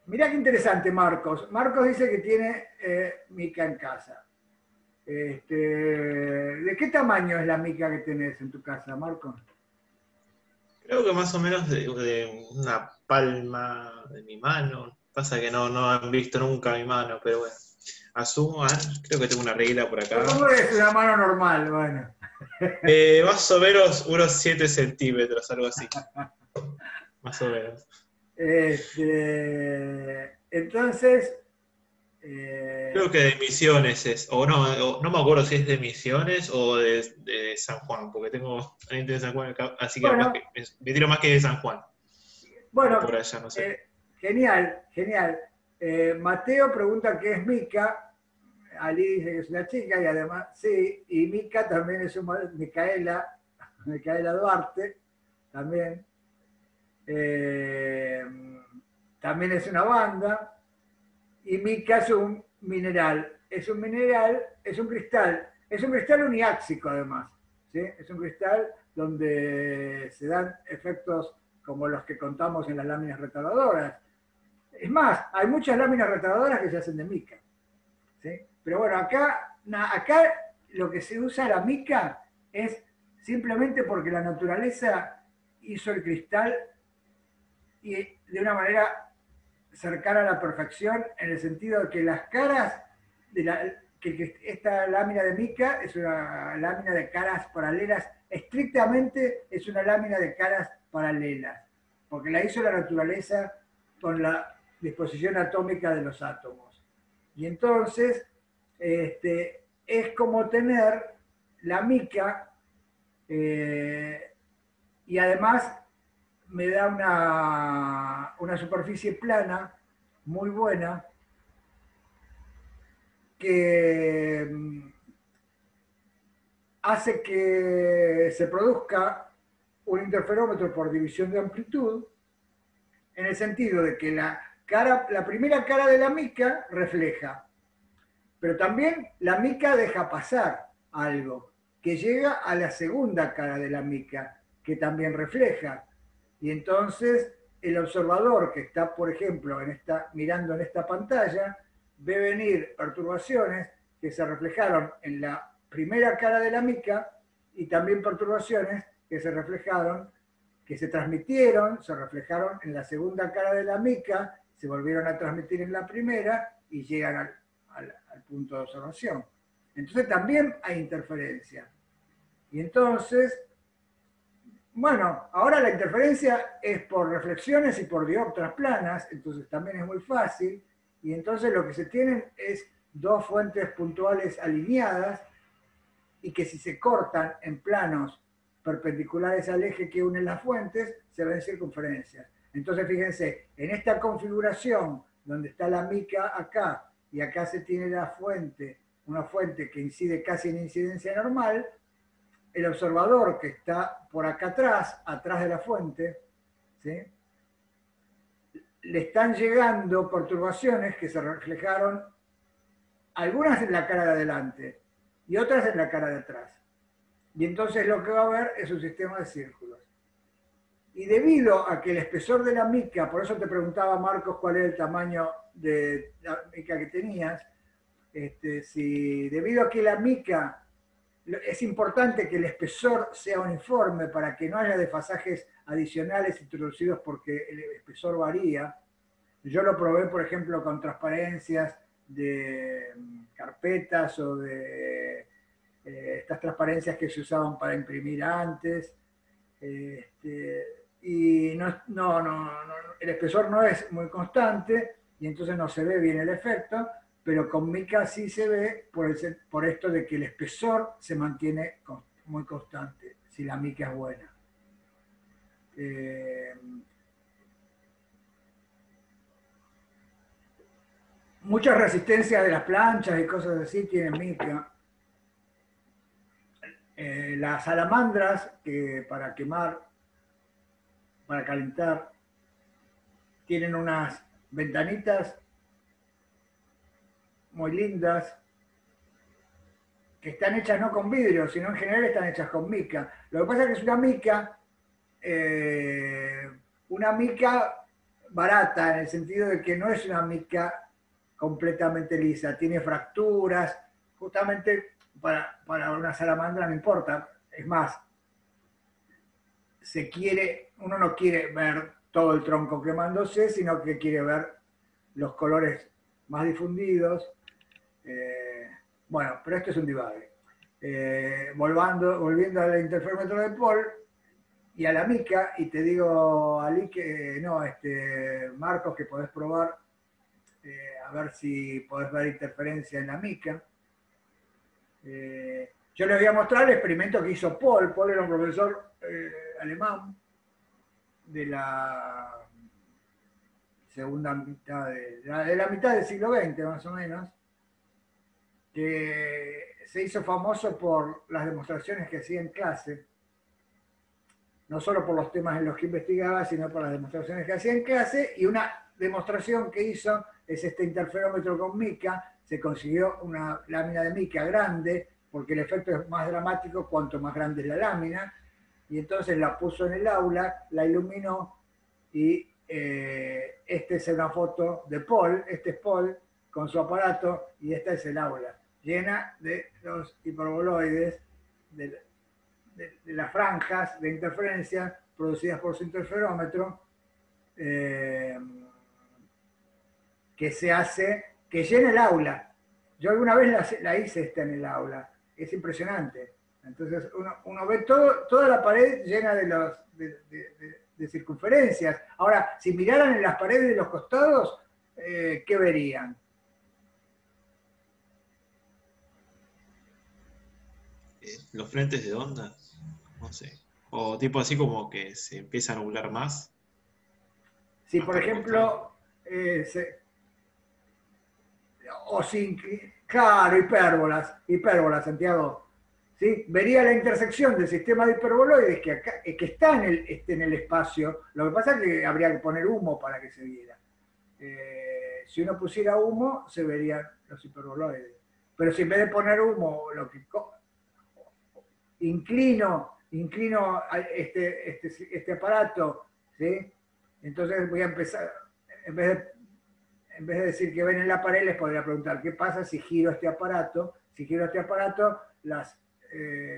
Mirá qué interesante, Marcos. Marcos dice que tiene mica en casa. ¿De qué tamaño es la mica que tenés en tu casa, Marcos? Creo que más o menos de una palma de mi mano. Pasa que no han visto nunca mi mano, pero bueno. Asumo, creo que tengo una regla por acá. ¿Cómo es una mano normal? Bueno. Más o menos unos 7 centímetros, algo así. Más o menos. Entonces... Creo que de Misiones es, o no me acuerdo si es de Misiones o de San Juan, porque tengo gente de San Juan acá, así que bueno, me tiro más que de San Juan. Bueno, por allá, no sé. Genial, genial. Mateo pregunta qué es mica. Ali dice que es una chica y además, sí, y mica también es Micaela Duarte, también. También es una banda. Y mica es un mineral. Es un mineral, es un cristal uniáxico además. ¿Sí? Es un cristal donde se dan efectos como los que contamos en las láminas retardadoras. Es más, hay muchas láminas retardadoras que se hacen de mica. ¿Sí? Pero bueno, acá lo que se usa la mica es simplemente porque la naturaleza hizo el cristal y de una manera cercana a la perfección, en el sentido de que las caras que esta lámina de mica es una lámina de caras paralelas, estrictamente es una lámina de caras paralelas, porque la hizo la naturaleza con la disposición atómica de los átomos. Y entonces, es como tener la mica, y además me da una superficie plana muy buena que hace que se produzca un interferómetro por división de amplitud, en el sentido de que la primera cara de la mica refleja, pero también la mica deja pasar algo que llega a la segunda cara de la mica, que también refleja. Y entonces el observador que está, por ejemplo, mirando en esta pantalla, ve venir perturbaciones que se reflejaron en la primera cara de la mica y también perturbaciones que se reflejaron, que se transmitieron, se reflejaron en la segunda cara de la mica, se volvieron a transmitir en la primera y llegan al punto de observación. Entonces también hay interferencia. Y entonces, bueno, ahora la interferencia es por reflexiones y por dioptras planas, entonces también es muy fácil, y entonces lo que se tienen es dos fuentes puntuales alineadas, y que si se cortan en planos perpendiculares al eje que une las fuentes, se ven circunferencias. Entonces, fíjense, en esta configuración, donde está la mica acá, y acá se tiene la fuente, una fuente que incide casi en incidencia normal, el observador que está por acá atrás de la fuente, ¿sí?, le están llegando perturbaciones que se reflejaron, algunas en la cara de adelante y otras en la cara de atrás. Y entonces lo que va a haber es un sistema de círculos. Y debido a que el espesor de la mica, por eso te preguntaba, Marcos, cuál es el tamaño de la mica que tenías, si debido a que la mica, es importante que el espesor sea uniforme para que no haya desfasajes adicionales introducidos porque el espesor varía. Yo lo probé, por ejemplo, con transparencias de carpetas o de estas transparencias que se usaban para imprimir antes. Y el espesor no es muy constante y entonces no se ve bien el efecto, pero con mica sí se ve por esto de que el espesor se mantiene muy constante, si la mica es buena. Muchas resistencias de las planchas y cosas así tienen mica. Las salamandras, que para quemar, para calentar, tienen unas ventanitas muy lindas que están hechas no con vidrio, sino en general están hechas con mica. Lo que pasa es que es una mica barata, en el sentido de que no es una mica completamente lisa, tiene fracturas, justamente para una salamandra no importa, es más, uno no quiere ver todo el tronco quemándose, sino que quiere ver los colores más difundidos. Bueno, pero esto es un divague. Volviendo al interferómetro de Paul y a la mica, y te digo, Ali, Marcos, que podés probar a ver si podés ver interferencia en la mica. Yo les voy a mostrar el experimento que hizo Paul. Paul era un profesor alemán de la segunda mitad de la mitad del siglo XX, más o menos, que se hizo famoso por las demostraciones que hacía en clase, no solo por los temas en los que investigaba, sino por las demostraciones que hacía en clase, y una demostración que hizo es este interferómetro con mica. Se consiguió una lámina de mica grande, porque el efecto es más dramático cuanto más grande es la lámina, y entonces la puso en el aula, la iluminó, y esta es una foto de Paul, este es Paul con su aparato, y esta es el aula, llena de los hiperboloides, de las franjas de interferencia producidas por su interferómetro, que llena el aula. Yo alguna vez la hice esta en el aula, es impresionante. Entonces uno ve toda la pared llena de circunferencias. Ahora, si miraran en las paredes de los costados, ¿qué verían? Los frentes de onda, no sé. O tipo así como que se empieza a nublar más. Si, más por para el costado. ejemplo, claro, hipérbolas, Santiago. ¿Sí? Vería la intersección del sistema de hiperboloides que está en el espacio. Lo que pasa es que habría que poner humo para que se viera. Si uno pusiera humo, se verían los hiperboloides. Pero si en vez de poner humo, inclino este aparato, ¿sí? Entonces voy a empezar, en vez de decir que ven en la pared, les podría preguntar qué pasa si giro este aparato. Si giro este aparato,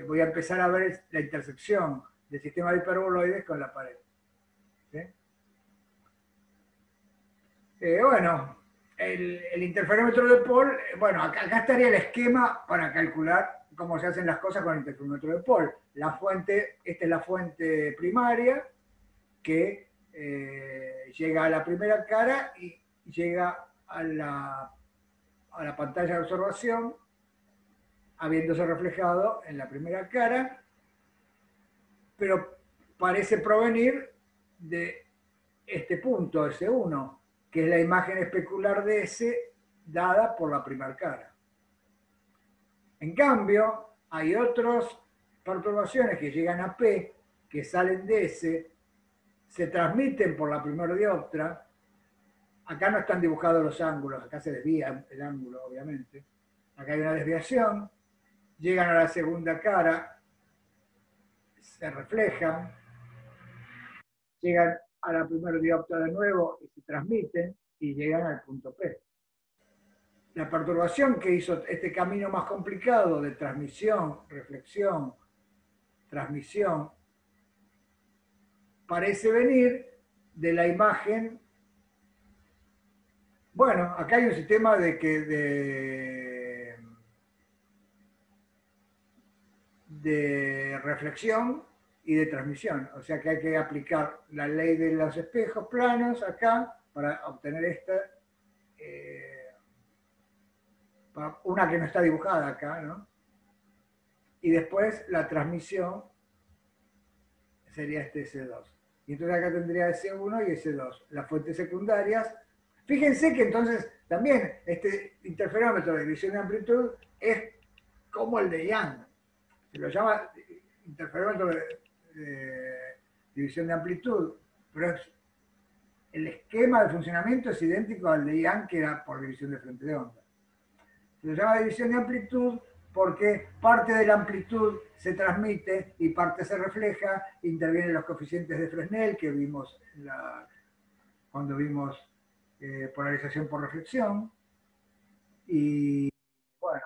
voy a empezar a ver la intersección del sistema de hiperboloides con la pared. ¿Sí? Bueno, el interferómetro de Paul, bueno, acá estaría el esquema para calcular cómo se hacen las cosas con el interferómetro de Paul. Esta es la fuente primaria que llega a la primera cara y llega a la pantalla de observación, habiéndose reflejado en la primera cara, pero parece provenir de este punto, S1, que es la imagen especular de S dada por la primera cara. En cambio, hay otras perturbaciones que llegan a P, que salen de S, se transmiten por la primera dioptra. Acá no están dibujados los ángulos, acá se desvía el ángulo, obviamente. Acá hay una desviación, llegan a la segunda cara, se reflejan, llegan a la primera dioptra de nuevo y se transmiten y llegan al punto P. La perturbación que hizo este camino más complicado de transmisión, reflexión, transmisión, parece venir de la imagen. Bueno, acá hay un sistema de reflexión y de transmisión. O sea que hay que aplicar la ley de los espejos planos acá para obtener esta, una que no está dibujada acá, ¿no? Y después la transmisión sería este S2. Y entonces acá tendría S1 y S2. Las fuentes secundarias. Fíjense que entonces también este interferómetro de división de amplitud es como el de Young. Se lo llama interferómetro de división de amplitud, pero el esquema de funcionamiento es idéntico al de Young, que era por división de frente de onda. Se lo llama división de amplitud porque parte de la amplitud se transmite y parte se refleja, intervienen los coeficientes de Fresnel que vimos cuando vimos polarización por reflexión. Y bueno,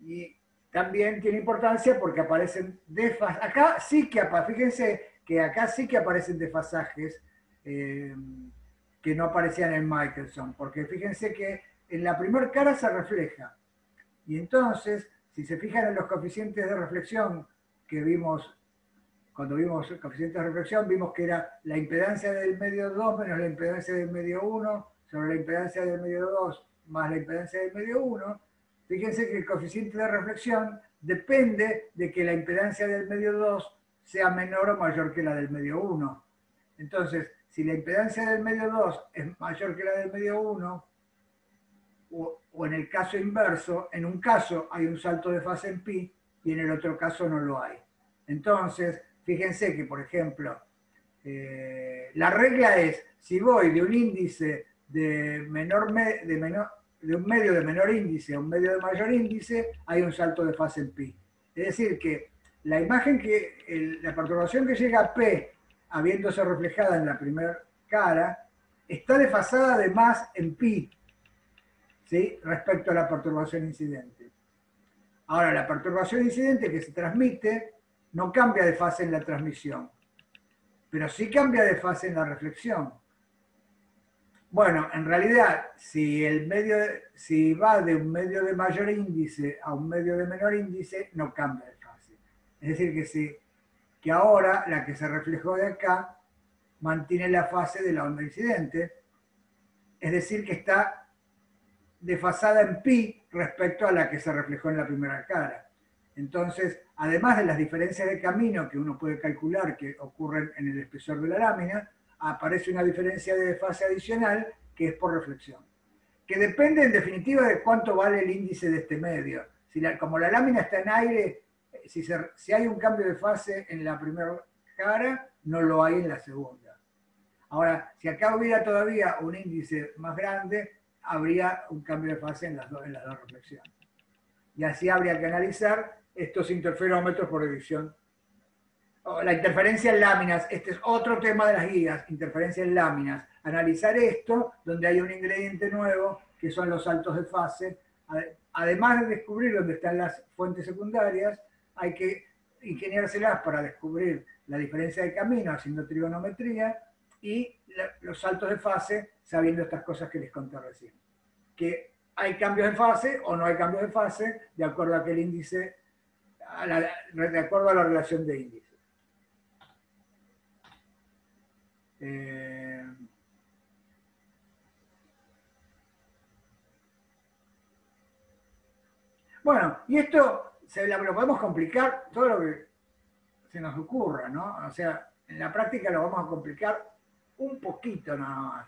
y también tiene importancia porque aparecen desfasajes. Acá sí que fíjense que acá sí que aparecen desfasajes que no aparecían en Michelson, porque fíjense que en la primera cara se refleja. Y entonces, si se fijan en los coeficientes de reflexión que vimos, cuando vimos el coeficiente de reflexión, vimos que era la impedancia del medio 2 menos la impedancia del medio 1 sobre la impedancia del medio 2 más la impedancia del medio 1. Fíjense que el coeficiente de reflexión depende de que la impedancia del medio 2 sea menor o mayor que la del medio 1. Entonces, si la impedancia del medio 2 es mayor que la del medio 1, o en el caso inverso, en un caso hay un salto de fase en pi y en el otro caso no lo hay. Entonces, fíjense que, por ejemplo, la regla es, si voy de un índice de un medio de menor índice a un medio de mayor índice, hay un salto de fase en pi. Es decir, que la imagen la perturbación que llega a P, habiéndose reflejada en la primera cara, está desfasada de más en pi, ¿sí? Respecto a la perturbación incidente. Ahora, la perturbación incidente que se transmite no cambia de fase en la transmisión, pero sí cambia de fase en la reflexión. Bueno, en realidad, si va de un medio de mayor índice a un medio de menor índice, no cambia de fase. Es decir, que ahora la que se reflejó de acá mantiene la fase de la onda incidente, es decir, que está desfasada en pi respecto a la que se reflejó en la primera cara. Entonces, además de las diferencias de camino que uno puede calcular que ocurren en el espesor de la lámina, aparece una diferencia de fase adicional que es por reflexión, que depende en definitiva de cuánto vale el índice de este medio. Como la lámina está en aire, si hay un cambio de fase en la primera cara, no lo hay en la segunda. Ahora, si acá hubiera todavía un índice más grande, habría un cambio de fase en las dos reflexiones. Y así habría que analizar estos interferómetros por división. La interferencia en láminas, este es otro tema de las guías, interferencia en láminas. Analizar esto, donde hay un ingrediente nuevo, que son los saltos de fase. Además de descubrir dónde están las fuentes secundarias, hay que ingeniárselas para descubrir la diferencia de camino haciendo trigonometría y los saltos de fase sabiendo estas cosas que les conté recién. Que hay cambios de fase o no hay cambios de fase de acuerdo a aquel índice, de acuerdo a la relación de índices. Bueno, y esto lo podemos complicar todo lo que se nos ocurra, ¿no? O sea, en la práctica lo vamos a complicar un poquito nada más,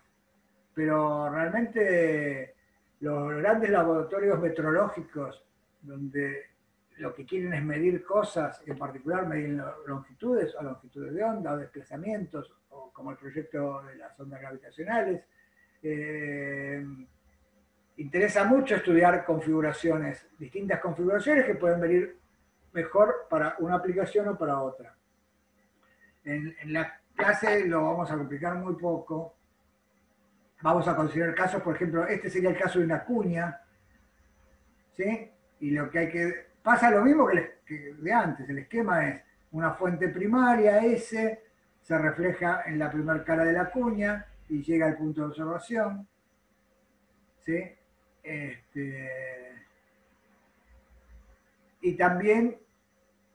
pero realmente los grandes laboratorios metrológicos, donde lo que quieren es medir cosas, en particular medir longitudes o longitudes de onda o desplazamientos, o como el proyecto de las ondas gravitacionales, interesa mucho estudiar configuraciones, distintas configuraciones que pueden venir mejor para una aplicación o para otra. En la clase lo vamos a complicar muy poco. Vamos a considerar casos, por ejemplo, este sería el caso de una cuña, ¿sí? Y lo que hay que... Pasa lo mismo que de antes, el esquema es una fuente primaria, S, se refleja en la primera cara de la cuña y llega al punto de observación, ¿sí? Y también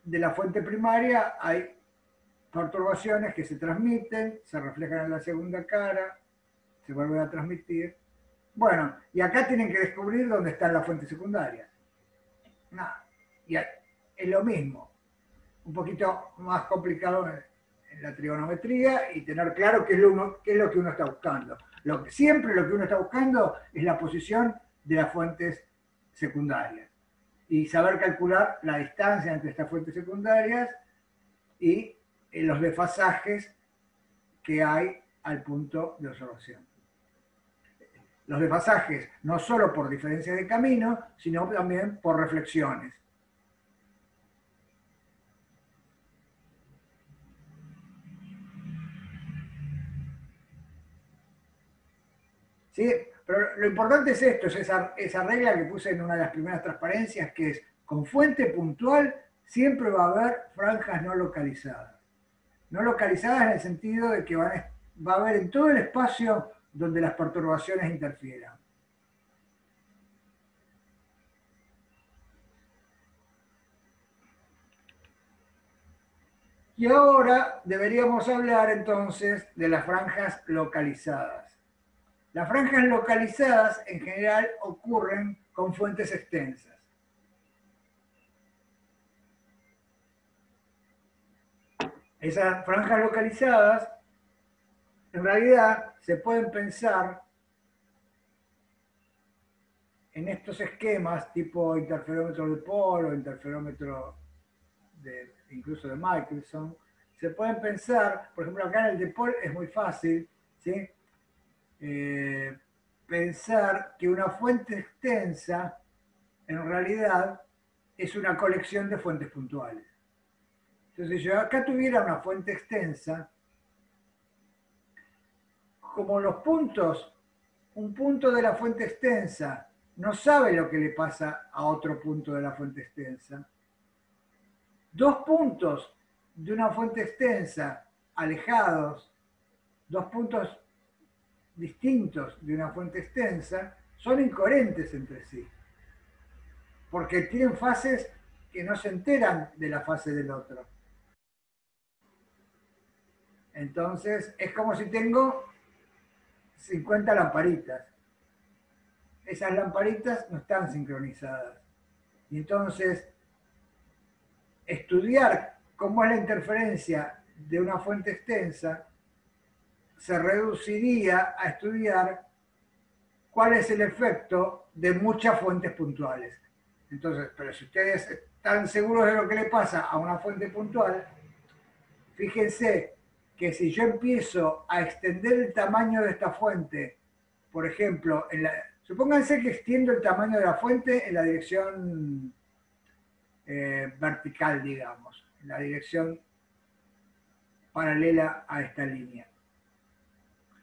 de la fuente primaria hay perturbaciones que se transmiten, se reflejan en la segunda cara, se vuelven a transmitir. Bueno, y acá tienen que descubrir dónde están las fuentes secundarias. Nada, y es lo mismo, un poquito más complicado en la trigonometría y tener claro qué es lo que uno está buscando. Siempre lo que uno está buscando es la posición de las fuentes secundarias y saber calcular la distancia entre estas fuentes secundarias y los desfasajes que hay al punto de observación. Los desfasajes no solo por diferencia de camino, sino también por reflexiones. ¿Sí? Pero lo importante es esto, es esa regla que puse en una de las primeras transparencias, que es, con fuente puntual siempre va a haber franjas no localizadas. No localizadas en el sentido de que va a haber en todo el espacio donde las perturbaciones interfieran. Y ahora deberíamos hablar entonces de las franjas localizadas. Las franjas localizadas en general ocurren con fuentes extensas. Esas franjas localizadas en realidad se pueden pensar en estos esquemas tipo interferómetro de Paul o interferómetro incluso de Michelson. Se pueden pensar, por ejemplo, acá en el de Paul es muy fácil, ¿sí? Pensar que una fuente extensa en realidad es una colección de fuentes puntuales. Entonces, si yo acá tuviera una fuente extensa, como los puntos, un punto de la fuente extensa no sabe lo que le pasa a otro punto de la fuente extensa, dos puntos de una fuente extensa alejados, dos puntos distintos de una fuente extensa, son incoherentes entre sí, porque tienen fases que no se enteran de la fase del otro. Entonces, es como si tengo 50 lamparitas. Esas lamparitas no están sincronizadas. Y entonces, estudiar cómo es la interferencia de una fuente extensa se reduciría a estudiar cuál es el efecto de muchas fuentes puntuales. Entonces, pero si ustedes están seguros de lo que le pasa a una fuente puntual, fíjense que si yo empiezo a extender el tamaño de esta fuente, por ejemplo, supónganse que extiendo el tamaño de la fuente en la dirección vertical, digamos, en la dirección paralela a esta línea.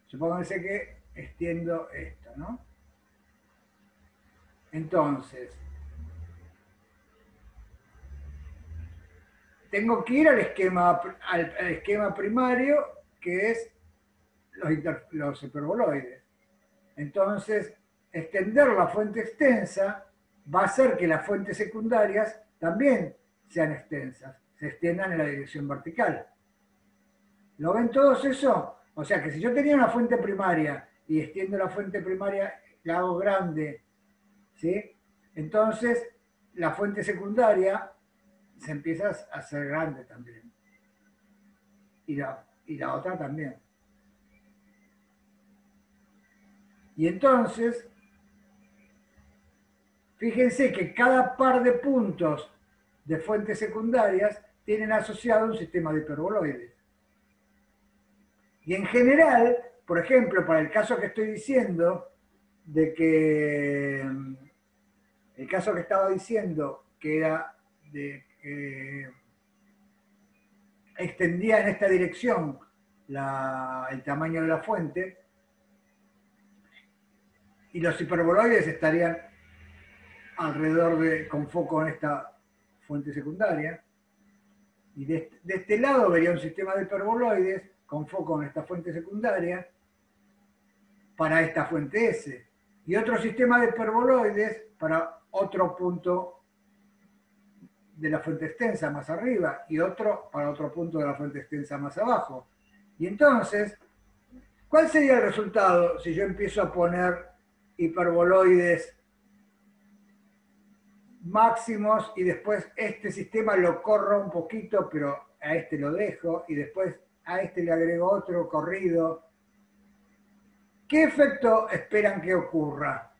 Supónganse que extiendo esto, ¿no? Entonces, tengo que ir al esquema primario, que es los hiperboloides. Entonces, extender la fuente extensa va a hacer que las fuentes secundarias también sean extensas, se extiendan en la dirección vertical. ¿Lo ven todos eso? O sea que si yo tenía una fuente primaria y extiendo la fuente primaria, la hago grande, ¿sí? Entonces la fuente secundaria se empieza a hacer grande también. y la otra también. Y entonces, fíjense que cada par de puntos de fuentes secundarias tienen asociado un sistema de hiperboloides. Y en general, por ejemplo, para el caso que estoy diciendo, de que el caso que estaba diciendo que era de que extendía en esta dirección el tamaño de la fuente, y los hiperboloides estarían alrededor con foco en esta fuente secundaria, y de este lado vería un sistema de hiperboloides con foco en esta fuente secundaria para esta fuente S, y otro sistema de hiperboloides para otro punto de la fuente extensa más arriba, y otro para otro punto de la fuente extensa más abajo. Y entonces, ¿cuál sería el resultado si yo empiezo a poner hiperboloides máximos y después este sistema lo corro un poquito, pero a este lo dejo, y después a este le agrego otro corrido? ¿Qué efecto esperan que ocurra?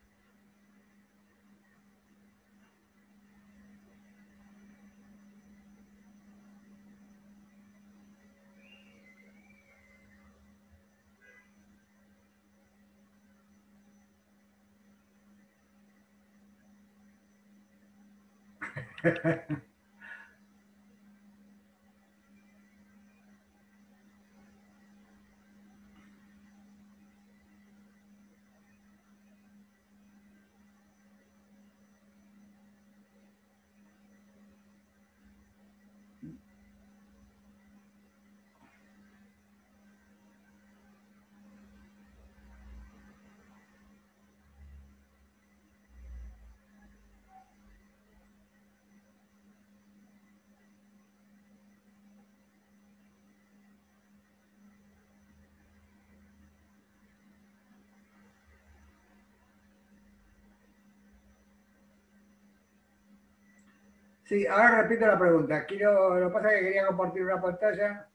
Sí, ahora repito la pregunta. Lo que pasa es que quería compartir una pantalla.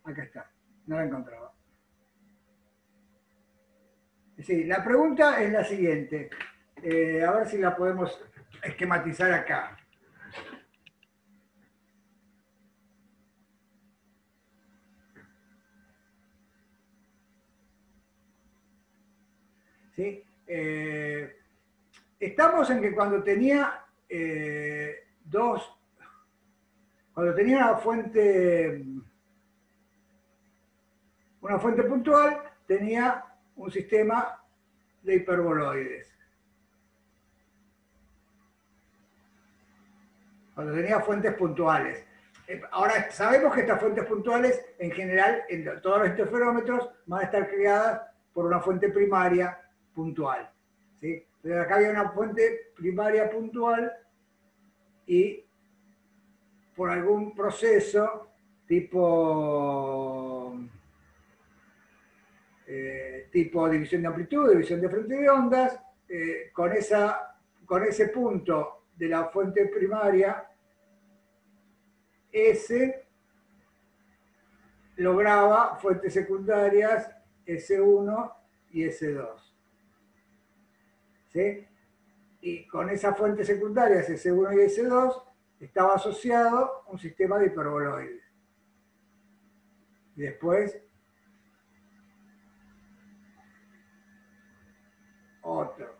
Acá está, no la encontraba. Sí, la pregunta es la siguiente. A ver si la podemos esquematizar acá. ¿Sí? Estamos en que cuando tenía cuando tenía una fuente puntual, tenía un sistema de hiperboloides. Cuando tenía fuentes puntuales. Ahora sabemos que estas fuentes puntuales, en general, en todos los interferómetros, van a estar creadas por una fuente primaria puntual. ¿Sí? Entonces acá había una fuente primaria puntual y por algún proceso tipo división de amplitud, división de frente de ondas, con ese punto de la fuente primaria S lograba fuentes secundarias S1 y S2. ¿Sí? Y con esas fuentes secundarias S1 y S2 estaba asociado un sistema de hiperboloides. Y después otro.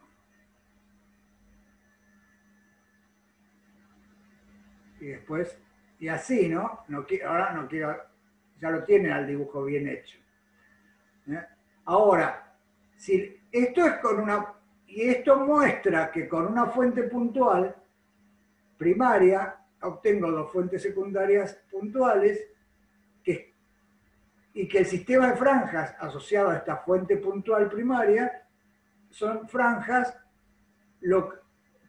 Y después, y así, ¿no? Ahora no quiero, ya lo tienen al dibujo bien hecho. Ahora, si esto es y esto muestra que con una fuente puntual primaria obtengo dos fuentes secundarias puntuales y que el sistema de franjas asociado a esta fuente puntual primaria son franjas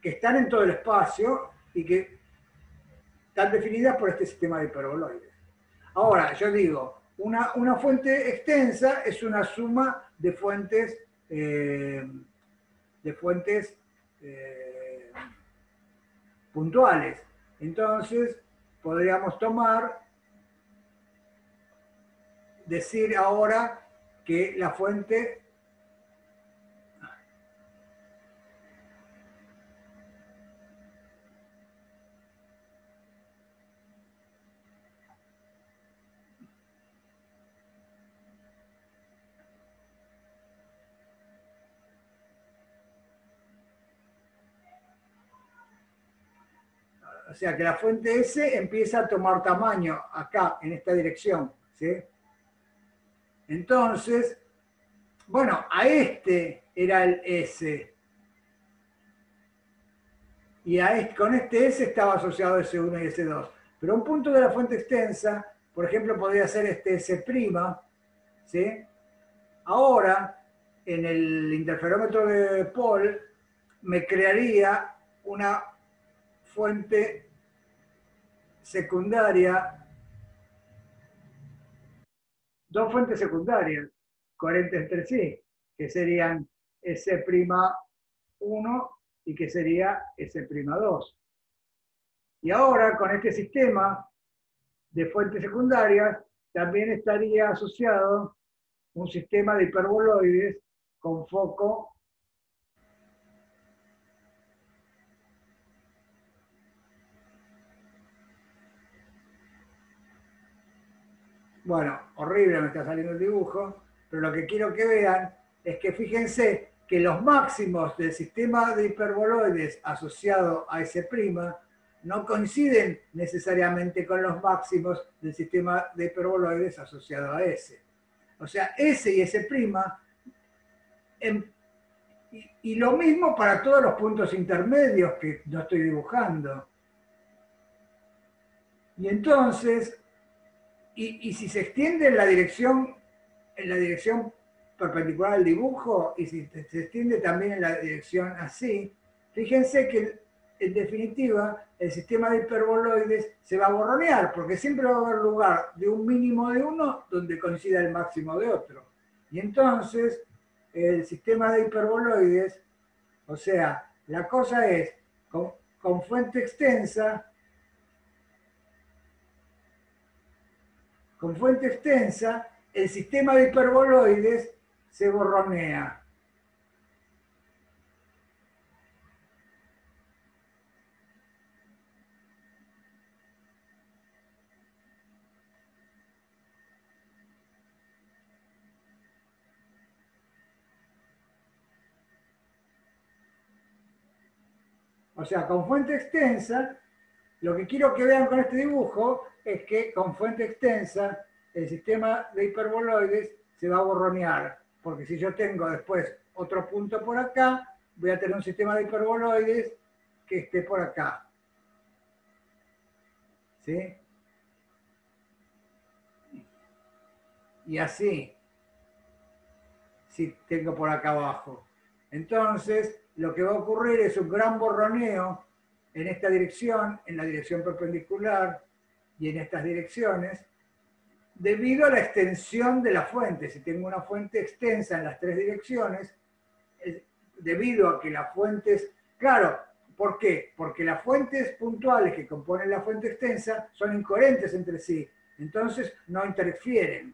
que están en todo el espacio y que están definidas por este sistema de hiperboloides. Ahora, yo digo, una fuente extensa es una suma de fuentes puntuales. Entonces, podríamos tomar decir ahora que la fuente... O sea que la fuente S empieza a tomar tamaño acá, en esta dirección, ¿sí? Entonces, bueno, a este era el S. Y con este S estaba asociado S1 y S2. Pero un punto de la fuente extensa, por ejemplo, podría ser este S', ¿sí? Ahora, en el interferómetro de Paul, me crearía una fuente secundaria, dos fuentes secundarias coherentes entre sí, que serían S'1 y que sería S'2. Y ahora, con este sistema de fuentes secundarias, también estaría asociado un sistema de hiperboloides con foco bueno, horrible me está saliendo el dibujo, pero lo que quiero que vean es que fíjense que los máximos del sistema de hiperboloides asociado a S' no coinciden necesariamente con los máximos del sistema de hiperboloides asociado a S. O sea, S y S' y lo mismo para todos los puntos intermedios que no estoy dibujando. Y entonces, y si se extiende en la dirección perpendicular al dibujo, y si se extiende también en la dirección así, fíjense que en definitiva el sistema de hiperboloides se va a borronear, porque siempre va a haber lugar de un mínimo de uno donde coincida el máximo de otro. Y entonces el sistema de hiperboloides, o sea, la cosa es con fuente extensa, el sistema de hiperboloides se borronea. O sea, con fuente extensa, lo que quiero que vean con este dibujo es que con fuente extensa el sistema de hiperboloides se va a borronear, porque si yo tengo después otro punto por acá, voy a tener un sistema de hiperboloides que esté por acá. ¿Sí? Y así, si tengo por acá abajo. Entonces, lo que va a ocurrir es un gran borroneo en esta dirección, en la dirección perpendicular y en estas direcciones, debido a la extensión de la fuente. Si tengo una fuente extensa en las tres direcciones, debido a que las fuentes, claro, ¿por qué? Porque las fuentes puntuales que componen la fuente extensa son incoherentes entre sí, entonces no interfieren.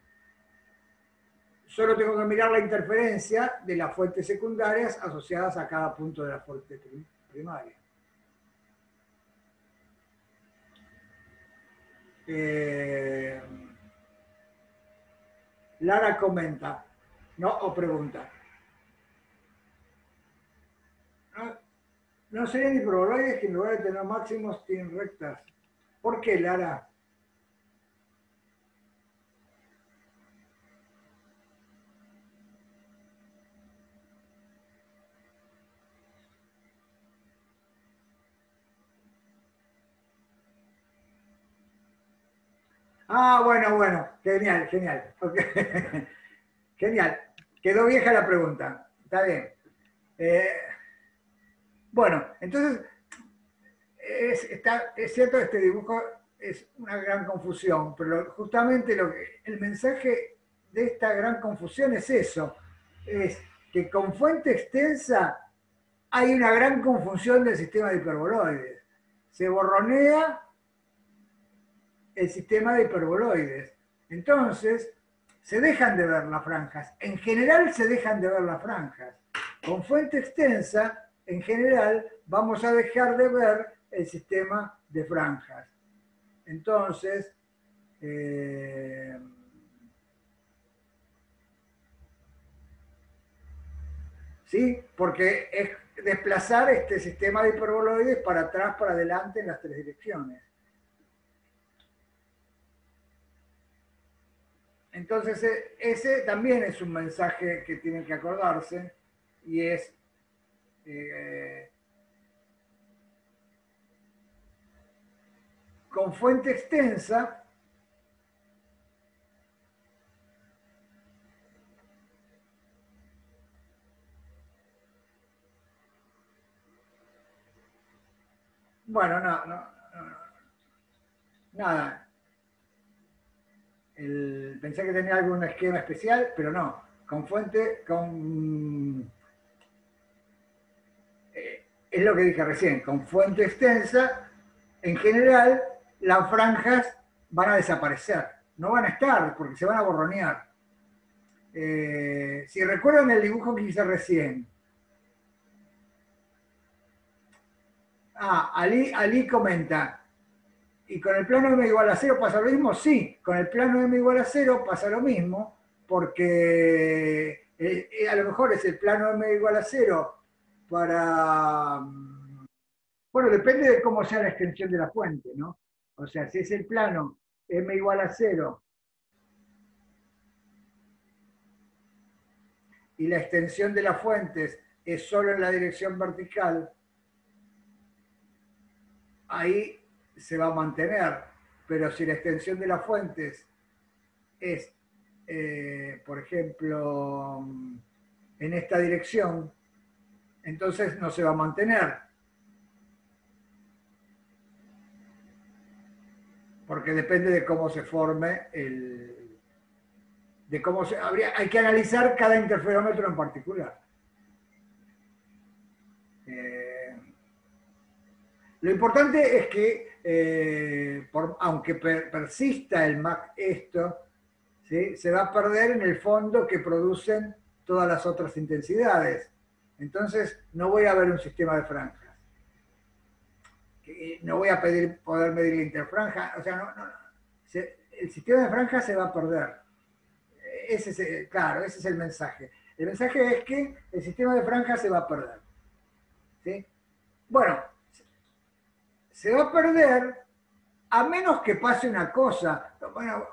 Solo tengo que mirar la interferencia de las fuentes secundarias asociadas a cada punto de la fuente primaria. Lara comenta, ¿no? O pregunta. No serían hiperboloides que en lugar de tener máximos tienen rectas. ¿Por qué, Lara? Ah, bueno, genial. Okay. Genial. Quedó vieja la pregunta. Está bien. Bueno, entonces, es cierto que este dibujo es una gran confusión, pero justamente el mensaje de esta gran confusión es eso, es que con fuente extensa hay una gran confusión del sistema de hiperboloides. Se borronea el sistema de hiperboloides. Entonces, se dejan de ver las franjas. En general se dejan de ver las franjas. Con fuente extensa, en general, vamos a dejar de ver el sistema de franjas. Entonces, ¿sí? Porque es desplazar este sistema de hiperboloides para atrás, para adelante en las tres direcciones. Entonces, ese también es un mensaje que tienen que acordarse y es con fuente extensa, bueno, nada. Pensé que tenía algún esquema especial, pero no. Con fuente, es lo que dije recién, con fuente extensa, en general, las franjas van a desaparecer. No van a estar, porque se van a borronear. Si recuerdan el dibujo que hice recién. Ali comenta, ¿y con el plano m igual a 0 pasa lo mismo? Sí, con el plano m igual a 0 pasa lo mismo, porque a lo mejor es el plano m igual a 0 para... Bueno, depende de cómo sea la extensión de la fuente, ¿no? O sea, si es el plano m igual a 0 y la extensión de las fuentes es solo en la dirección vertical, ahí se va a mantener. Pero si la extensión de las fuentes es, por ejemplo, en esta dirección, entonces no se va a mantener. Porque depende de cómo se forme de cómo hay que analizar cada interferómetro en particular. Lo importante es que, aunque persista el MAC esto, ¿sí? Se va a perder en el fondo que producen todas las otras intensidades. Entonces, no voy a ver un sistema de franjas. No voy a poder medir la interfranja. O sea, el sistema de franjas se va a perder. Claro, ese es el mensaje. El mensaje es que el sistema de franjas se va a perder. ¿Sí? Bueno, se va a perder a menos que pase una cosa, bueno,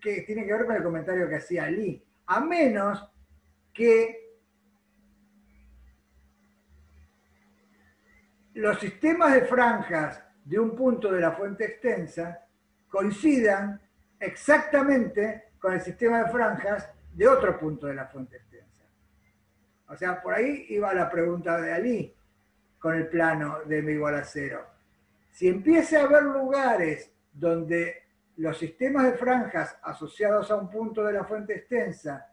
que tiene que ver con el comentario que hacía Ali, a menos que los sistemas de franjas de un punto de la fuente extensa coincidan exactamente con el sistema de franjas de otro punto de la fuente extensa. O sea, por ahí iba la pregunta de Ali con el plano de m igual a 0. Si empieza a haber lugares donde los sistemas de franjas asociados a un punto de la fuente extensa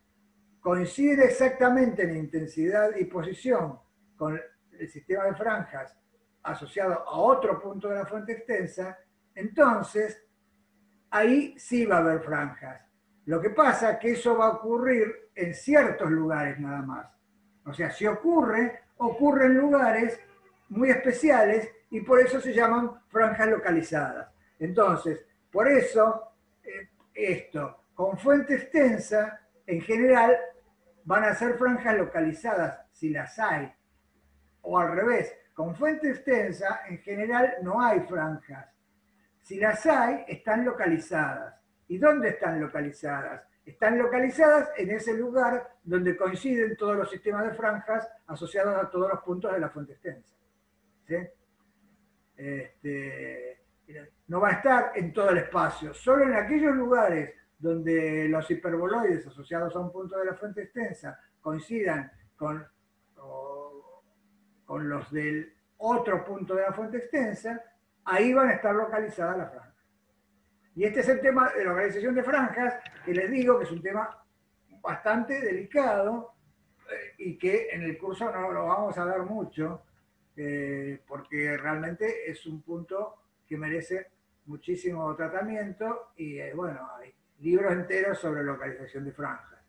coinciden exactamente en intensidad y posición con el sistema de franjas asociado a otro punto de la fuente extensa, entonces ahí sí va a haber franjas. Lo que pasa es que eso va a ocurrir en ciertos lugares nada más. O sea, si ocurre en lugares muy especiales y por eso se llaman franjas localizadas. Entonces, por eso esto, con fuente extensa, en general van a ser franjas localizadas, si las hay. O al revés, con fuente extensa, en general no hay franjas. Si las hay, están localizadas. ¿Y dónde están localizadas? Están localizadas en ese lugar donde coinciden todos los sistemas de franjas asociados a todos los puntos de la fuente extensa. ¿Sí? No va a estar en todo el espacio, solo en aquellos lugares donde los hiperboloides asociados a un punto de la fuente extensa coincidan con los del otro punto de la fuente extensa, ahí van a estar localizadas las franjas. Y este es el tema de la organización de franjas, que les digo que es un tema bastante delicado y que en el curso no lo vamos a ver mucho, porque realmente es un punto que merece muchísimo tratamiento y bueno, libros enteros sobre localización de franjas.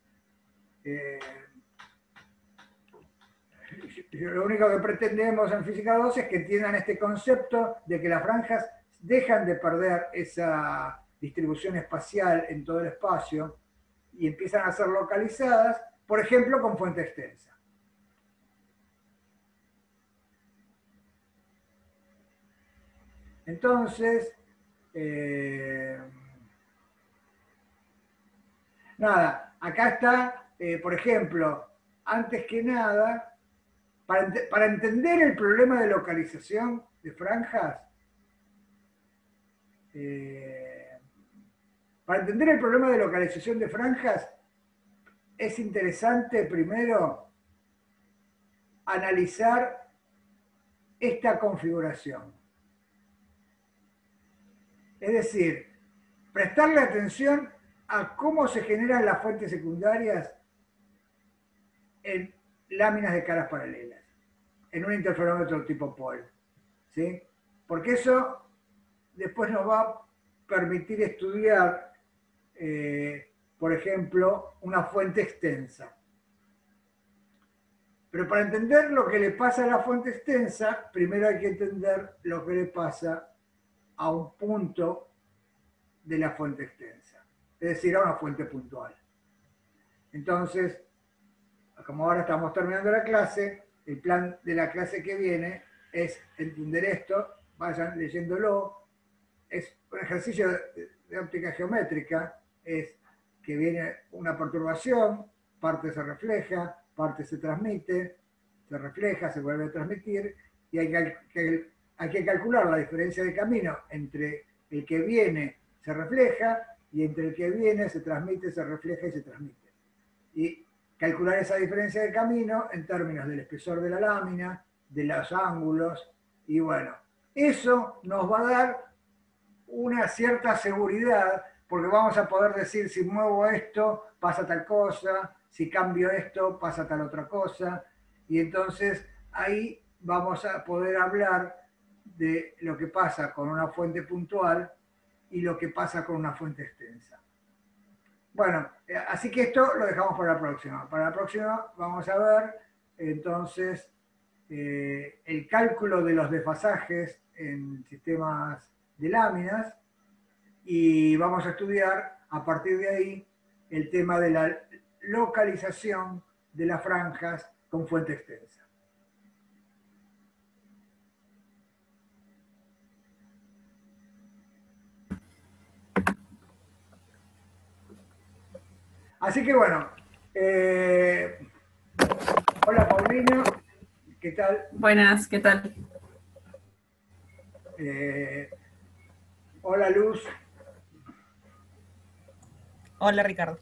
Lo único que pretendemos en Física 2 es que entiendan este concepto de que las franjas dejan de perder esa distribución espacial en todo el espacio y empiezan a ser localizadas, por ejemplo, con fuente extensa. Entonces, nada, acá está, por ejemplo, antes que nada, para entender el problema de localización de franjas, para entender el problema de localización de franjas, es interesante primero analizar esta configuración. Es decir, prestarle atención a cómo se generan las fuentes secundarias en láminas de caras paralelas, en un interferómetro tipo POL, ¿sí? Porque eso después nos va a permitir estudiar, por ejemplo, una fuente extensa. Pero para entender lo que le pasa a la fuente extensa, primero hay que entender lo que le pasa a un punto de la fuente extensa, es decir, a una fuente puntual. Entonces, como ahora estamos terminando la clase, el plan de la clase que viene es entender esto, vayan leyéndolo. Es un ejercicio de óptica geométrica, es que viene una perturbación, parte se refleja, parte se transmite, se refleja, se vuelve a transmitir, y hay que calcular la diferencia de camino entre el que viene, se refleja, y entre el que viene, se transmite, se refleja y se transmite. Y calcular esa diferencia de camino en términos del espesor de la lámina, de los ángulos, y bueno, eso nos va a dar una cierta seguridad, porque vamos a poder decir, si muevo esto, pasa tal cosa, si cambio esto, pasa tal otra cosa, y entonces ahí vamos a poder hablar de lo que pasa con una fuente puntual y lo que pasa con una fuente extensa. Bueno, así que esto lo dejamos para la próxima. Para la próxima vamos a ver entonces el cálculo de los desfasajes en sistemas de láminas, y vamos a estudiar a partir de ahí el tema de la localización de las franjas con fuente extensa. Así que bueno, hola Paulina, ¿qué tal? Buenas, ¿qué tal? Hola Luz. Hola Ricardo.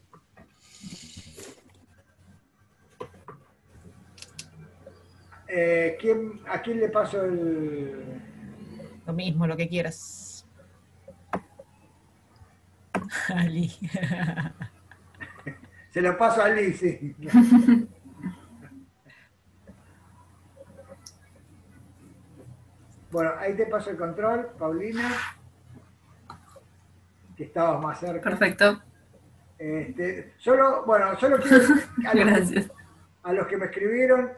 ¿A quién le paso el...? Lo mismo, lo que quieras. Ali. Se lo paso a Liz, sí. Bueno, ahí te paso el control, Paulina, que estabas más cerca. Perfecto. Solo quiero decir Gracias. a los que me escribieron,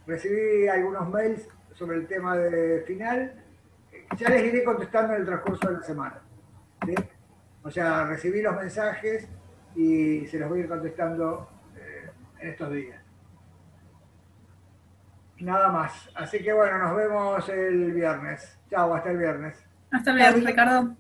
recibí algunos mails sobre el tema de final. Ya les iré contestando en el transcurso de la semana, ¿sí? O sea, recibí los mensajes y se los voy a ir contestando en estos días. Nada más. Así que bueno, nos vemos el viernes. Chao, hasta el viernes. Hasta el viernes, Ricardo.